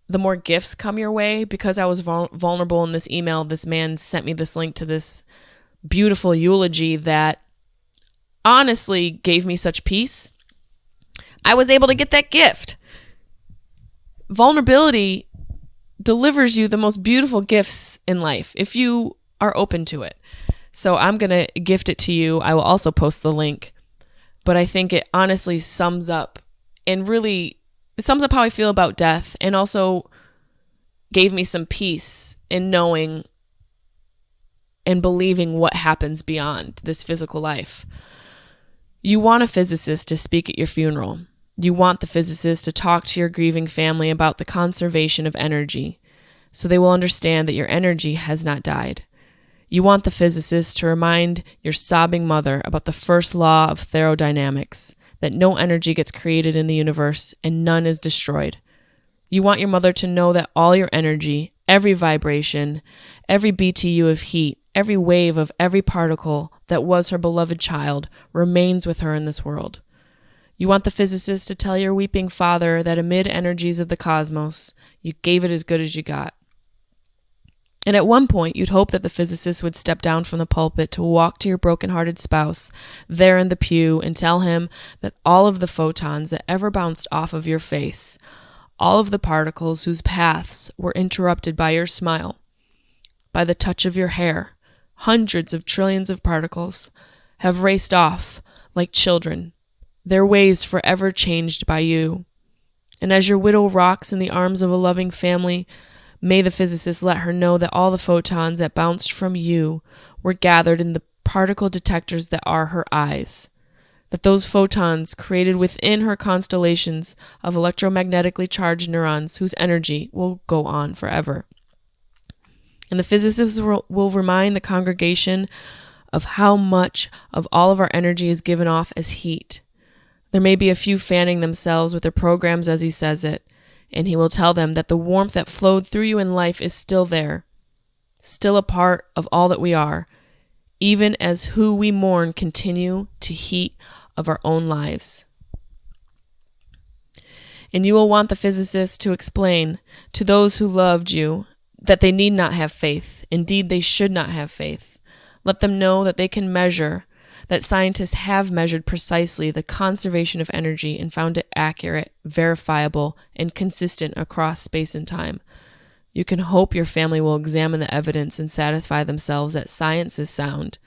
the more gifts come your way. Because I was vulnerable in this email, this man sent me this link to this beautiful eulogy that honestly gave me such peace. I was able to get that gift. Vulnerability delivers you the most beautiful gifts in life if you are open to it. So I'm going to gift it to you. I will also post the link. But I think it honestly sums up and really sums up how I feel about death, and also gave me some peace in knowing and believing what happens beyond this physical life. You want a physicist to speak at your funeral. You want the physicist to talk to your grieving family about the conservation of energy, so they will understand that your energy has not died. You want the physicist to remind your sobbing mother about the first law of thermodynamics, that no energy gets created in the universe and none is destroyed. You want your mother to know that all your energy, every vibration, every BTU of heat, every wave of every particle that was her beloved child remains with her in this world. You want the physicist to tell your weeping father that amid energies of the cosmos, you gave it as good as you got. And at one point, you'd hope that the physicist would step down from the pulpit to walk to your broken-hearted spouse there in the pew and tell him that all of the photons that ever bounced off of your face, all of the particles whose paths were interrupted by your smile, by the touch of your hair, hundreds of trillions of particles, have raced off like children, their ways forever changed by you. And as your widow rocks in the arms of a loving family, may the physicist let her know that all the photons that bounced from you were gathered in the particle detectors that are her eyes, that those photons created within her constellations of electromagnetically charged neurons whose energy will go on forever. And the physicist will remind the congregation of how much of all of our energy is given off as heat. There may be a few fanning themselves with their programs as he says it, and he will tell them that the warmth that flowed through you in life is still there, still a part of all that we are, even as who we mourn continue to heat of our own lives. And you will want the physicist to explain to those who loved you that they need not have faith. Indeed, they should not have faith. Let them know that they can measure, that scientists have measured precisely the conservation of energy and found it accurate, verifiable, and consistent across space and time. You can hope your family will examine the evidence and satisfy themselves that science is sound,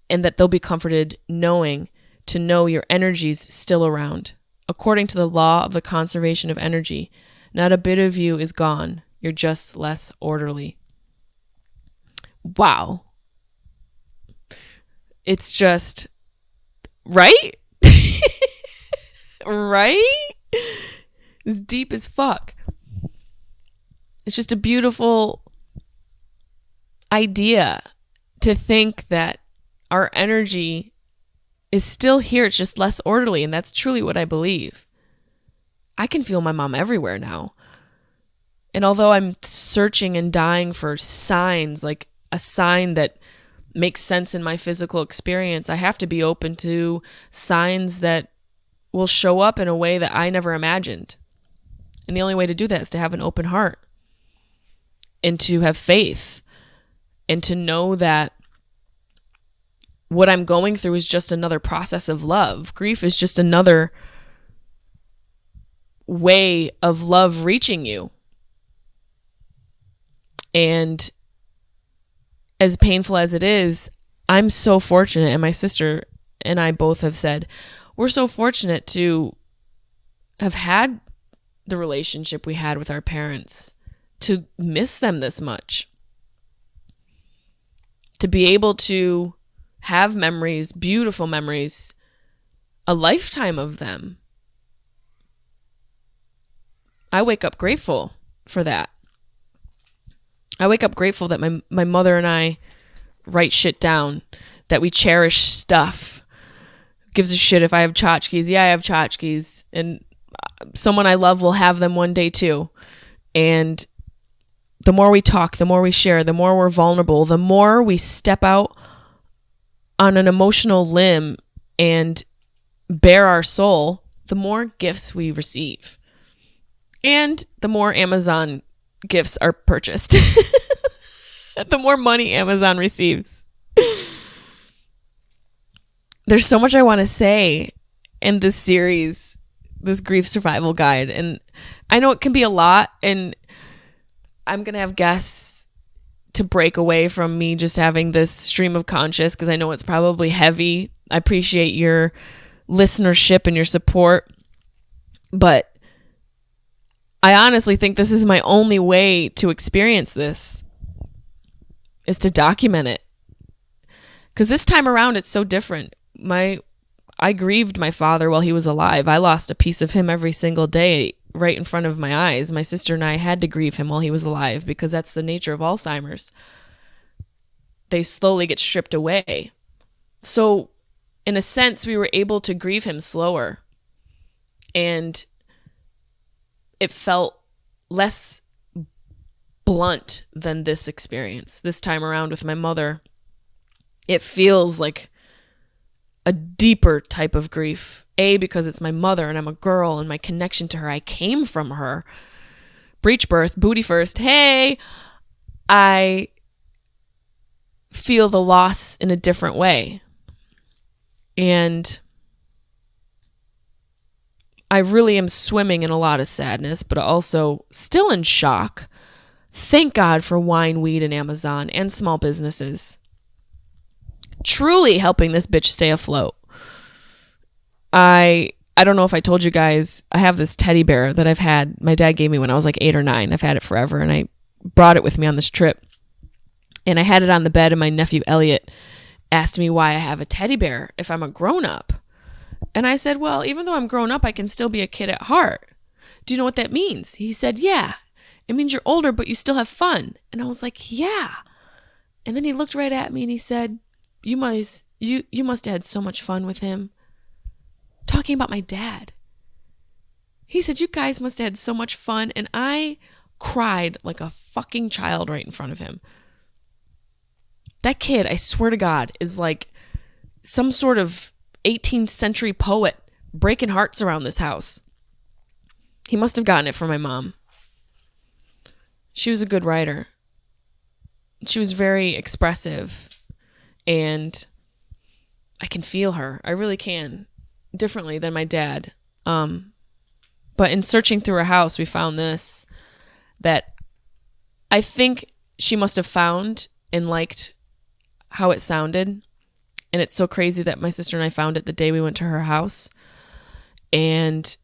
and that they'll be comforted knowing your energy's still around. According to the law of the conservation of energy, not a bit of you is gone. You're just less orderly. Wow. It's just, right? Right? It's deep as fuck. It's just a beautiful idea to think that our energy is still here. It's just less orderly. And that's truly what I believe. I can feel my mom everywhere now. And although I'm searching and dying for signs, like a sign that makes sense in my physical experience, I have to be open to signs that will show up in a way that I never imagined. And the only way to do that is to have an open heart and to have faith and to know that what I'm going through is just another process of love. Grief is just another way of love reaching you. And as painful as it is, I'm so fortunate, and my sister and I both have said, we're so fortunate to have had the relationship we had with our parents, to miss them this much, to be able to have memories, beautiful memories, a lifetime of them. I wake up grateful for that. I wake up grateful that my mother and I write shit down, that we cherish stuff. Gives a shit if I have tchotchkes. Yeah, I have tchotchkes. And someone I love will have them one day too. And the more we talk, the more we share, the more we're vulnerable, the more we step out on an emotional limb and bare our soul, the more gifts we receive. And the more Amazon gifts are purchased. The more money Amazon receives. There's so much I want to say in this series, this grief survival guide. And I know it can be a lot. And I'm going to have guests to break away from me just having this stream of conscious, because I know it's probably heavy. I appreciate your listenership and your support, but I honestly think this is my only way to experience this, is to document it. Because this time around, it's so different. I grieved my father while he was alive. I lost a piece of him every single day right in front of my eyes. My sister and I had to grieve him while he was alive, because that's the nature of Alzheimer's. They slowly get stripped away. So in a sense, we were able to grieve him slower. And it felt less blunt than this experience. This time around with my mother, it feels like a deeper type of grief. Because it's my mother and I'm a girl, and my connection to her, I came from her. Breech birth, booty first. Hey, I feel the loss in a different way. And I really am swimming in a lot of sadness, but also still in shock. Thank God for wine, weed, and Amazon and small businesses. Truly helping this bitch stay afloat. I don't know if I told you guys, I have this teddy bear that I've had. My dad gave me when I was like 8 or 9. I've had it forever, and I brought it with me on this trip. And I had it on the bed, and my nephew Elliot asked me why I have a teddy bear if I'm a grown-up. And I said, well, even though I'm grown up, I can still be a kid at heart. Do you know what that means? He said, yeah. It means you're older, but you still have fun. And I was like, yeah. And then he looked right at me and he said, you must have had so much fun with him. Talking about my dad. He said, you guys must have had so much fun. And I cried like a fucking child right in front of him. That kid, I swear to God, is like some sort of 18th century poet breaking hearts around this house. He must have gotten it from my mom. She was a good writer. She was very expressive, and I can feel her. I really can. Differently than my dad. But in searching through her house, we found this that I think she must have found and liked how it sounded. And it's so crazy that my sister and I found it the day we went to her house. And,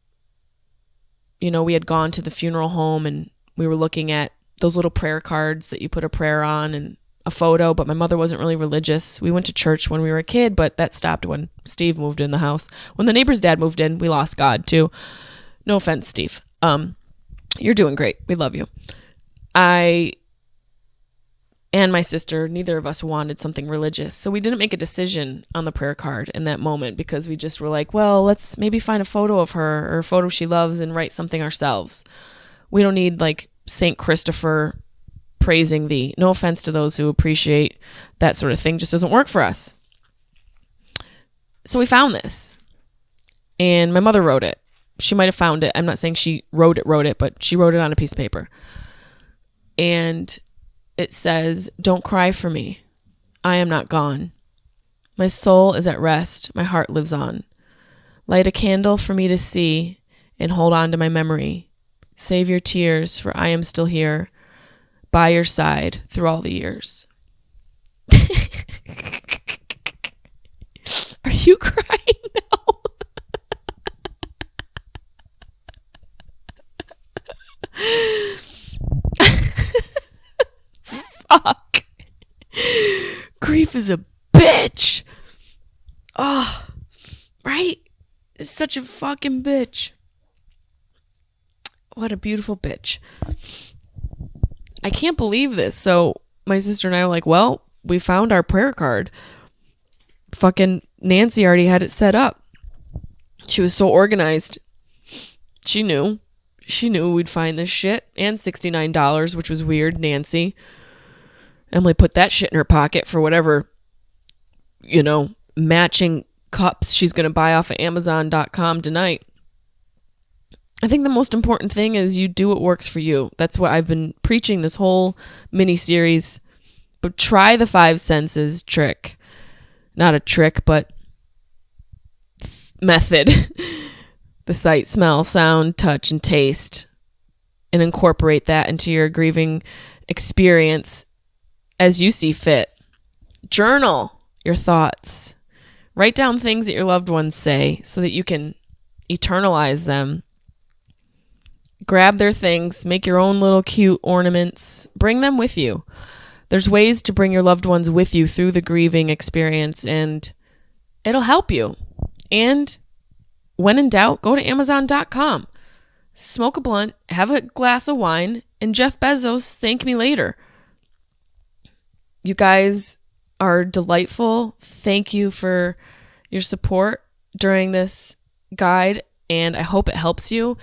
you know, we had gone to the funeral home, and we were looking at those little prayer cards that you put a prayer on and a photo, but my mother wasn't really religious. We went to church when we were a kid, but that stopped when Steve moved in the house. When the neighbor's dad moved in, we lost God too. No offense, Steve. You're doing great. We love you. I and my sister, neither of us wanted something religious. So we didn't make a decision on the prayer card in that moment, because we just were like, well, let's maybe find a photo of her or a photo she loves and write something ourselves. We don't need like St. Christopher praising thee. No offense to those who appreciate that sort of thing. Just doesn't work for us. So we found this, and my mother wrote it. She might have found it. I'm not saying she wrote it, but she wrote it on a piece of paper. And it says, don't cry for me. I am not gone. My soul is at rest. My heart lives on. Light a candle for me to see and hold on to my memory. Save your tears, for I am still here by your side through all the years. Are you crying now? Fuck. Grief is a bitch. Oh, right? It's such a fucking bitch. What a beautiful bitch. I can't believe this. So my sister and I were like, well, we found our prayer card. Fucking Nancy already had it set up. She was so organized. She knew we'd find this shit. And $69, which was weird. Nancy. Emily put that shit in her pocket for whatever, matching cups she's going to buy off of Amazon.com tonight. I think the most important thing is you do what works for you. That's what I've been preaching this whole mini-series. But try the 5 senses trick. Not a trick, but method. The sight, smell, sound, touch, and taste. and incorporate that into your grieving experience as you see fit. Journal your thoughts. Write down things that your loved ones say so that you can eternalize them. Grab their things, make your own little cute ornaments, bring them with you. There's ways to bring your loved ones with you through the grieving experience, and it'll help you. And when in doubt, go to Amazon.com. Smoke a blunt, have a glass of wine, and Jeff Bezos, thank me later. You guys are delightful. Thank you for your support during this guide, and I hope it helps you.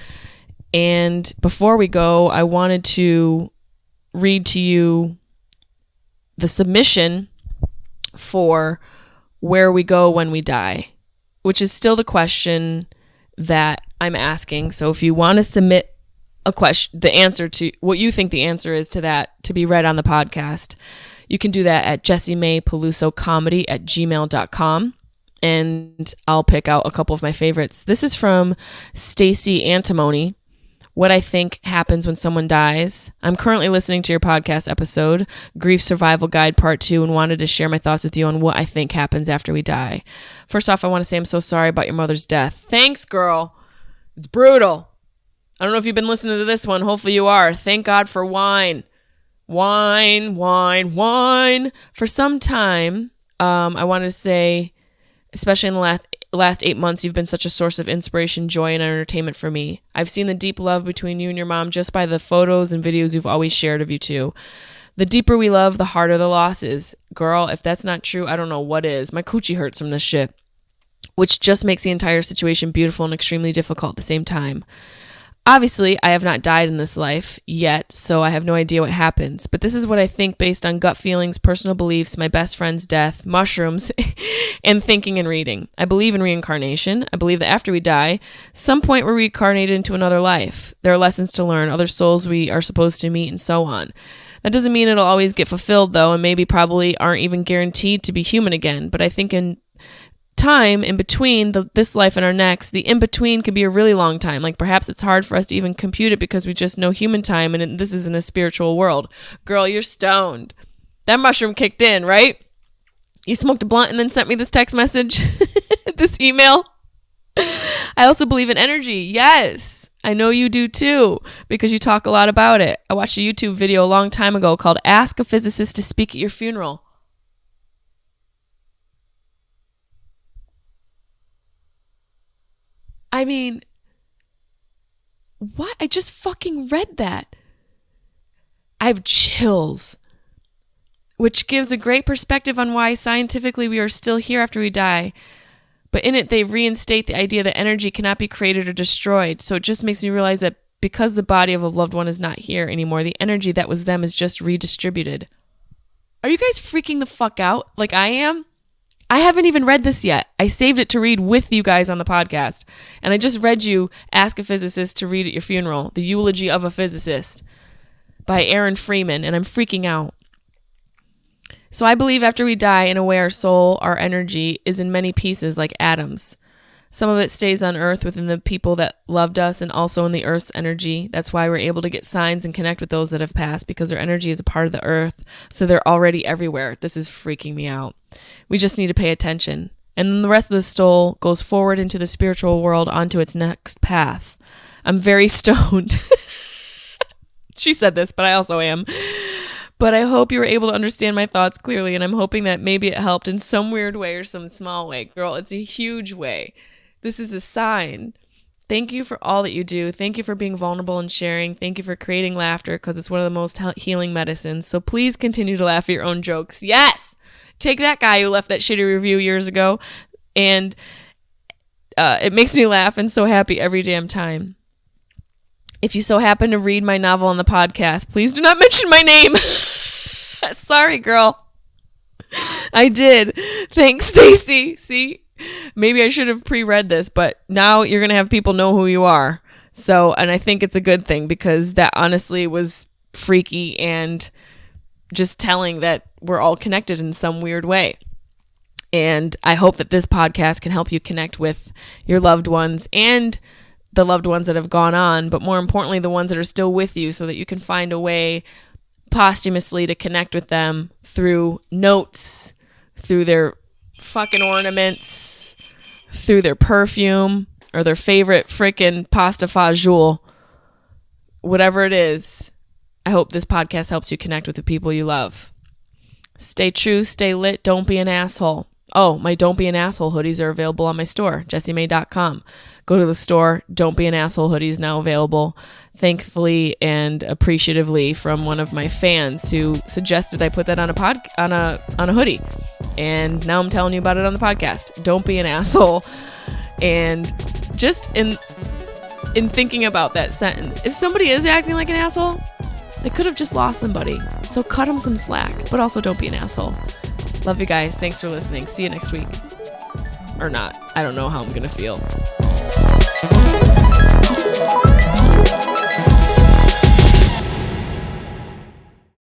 And before we go, I wanted to read to you the submission for where we go when we die, which is still the question that I'm asking. So if you want to submit a question, the answer to what you think the answer is to that, to be read on the podcast, you can do that at jessimaepelusocomedy@gmail.com. And I'll pick out a couple of my favorites. This is from Stacy Antimony. What I think happens when someone dies. I'm currently listening to your podcast episode, Grief Survival Guide Part 2, and wanted to share my thoughts with you on what I think happens after we die. First off, I want to say I'm so sorry about your mother's death. Thanks, girl. It's brutal. I don't know if you've been listening to this one. Hopefully you are. Thank God for wine. Wine. For some time, I wanted to say, especially in the last 8 months, you've been such a source of inspiration, joy, and entertainment for me. I've seen the deep love between you and your mom just by the photos and videos you've always shared of you two. The deeper we love, the harder the loss is. Girl, if that's not true, I don't know what is. My coochie hurts from this shit, which just makes the entire situation beautiful and extremely difficult at the same time. Obviously, I have not died in this life yet, so I have no idea what happens. But this is what I think based on gut feelings, personal beliefs, my best friend's death, mushrooms, and thinking and reading. I believe in reincarnation. I believe that after we die, some point we're reincarnated into another life. There are lessons to learn, other souls we are supposed to meet, and so on. That doesn't mean it'll always get fulfilled, though, and maybe probably aren't even guaranteed to be human again. But I think in time in between this life and our next, the in-between could be a really long time. Like perhaps it's hard for us to even compute it because we just know human time, and this is in a spiritual world. Girl, you're stoned. That mushroom kicked in, right? You smoked a blunt and then sent me this text message, this email. I also believe in energy. Yes, I know you do too, because you talk a lot about it. I watched a YouTube video a long time ago called Ask a Physicist to Speak at Your Funeral. I mean, what? I just fucking read that. I have chills, which gives a great perspective on why scientifically we are still here after we die. But in it, they reinstate the idea that energy cannot be created or destroyed. So it just makes me realize that because the body of a loved one is not here anymore, the energy that was them is just redistributed. Are you guys freaking the fuck out like I am? I haven't even read this yet. I saved it to read with you guys on the podcast. And I just read you Ask a Physicist to Read at Your Funeral, The Eulogy of a Physicist by Aaron Freeman, and I'm freaking out. So I believe after we die, in a way, our soul, our energy, is in many pieces like atoms. Some of it stays on Earth within the people that loved us and also in the Earth's energy. That's why we're able to get signs and connect with those that have passed, because their energy is a part of the Earth. So they're already everywhere. This is freaking me out. We just need to pay attention. And then the rest of the soul goes forward into the spiritual world onto its next path. I'm very stoned. She said this, but I also am. But I hope you were able to understand my thoughts clearly, and I'm hoping that maybe it helped in some weird way or some small way. Girl, it's a huge way. This is a sign. Thank you for all that you do. Thank you for being vulnerable and sharing. Thank you for creating laughter, because it's one of the most healing medicines. So please continue to laugh at your own jokes. Yes! Take that guy who left that shitty review years ago, and it makes me laugh and so happy every damn time. If you so happen to read my novel on the podcast, please do not mention my name. Sorry, girl. I did. Thanks, Stacy. See? Maybe I should have pre-read this, but now you're going to have people know who you are. So, and I think it's a good thing, because that honestly was freaky and just telling that we're all connected in some weird way. And I hope that this podcast can help you connect with your loved ones and the loved ones that have gone on, but more importantly, the ones that are still with you, so that you can find a way posthumously to connect with them through notes, through their fucking ornaments, through their perfume, or their favorite frickin' pasta fagioli. Whatever it is, I hope this podcast helps you connect with the people you love. Stay true, stay lit, don't be an asshole. Oh, my Don't Be an Asshole hoodies are available on my store, jessimae.com. Go to the store. Don't Be an Asshole hoodies now available. Thankfully and appreciatively from one of my fans who suggested I put that on a hoodie. And now I'm telling you about it on the podcast. Don't be an asshole. And just in thinking about that sentence, if somebody is acting like an asshole, they could have just lost somebody. So cut them some slack, but also don't be an asshole. Love you guys. Thanks for listening. See you next week. Or not. I don't know how I'm going to feel.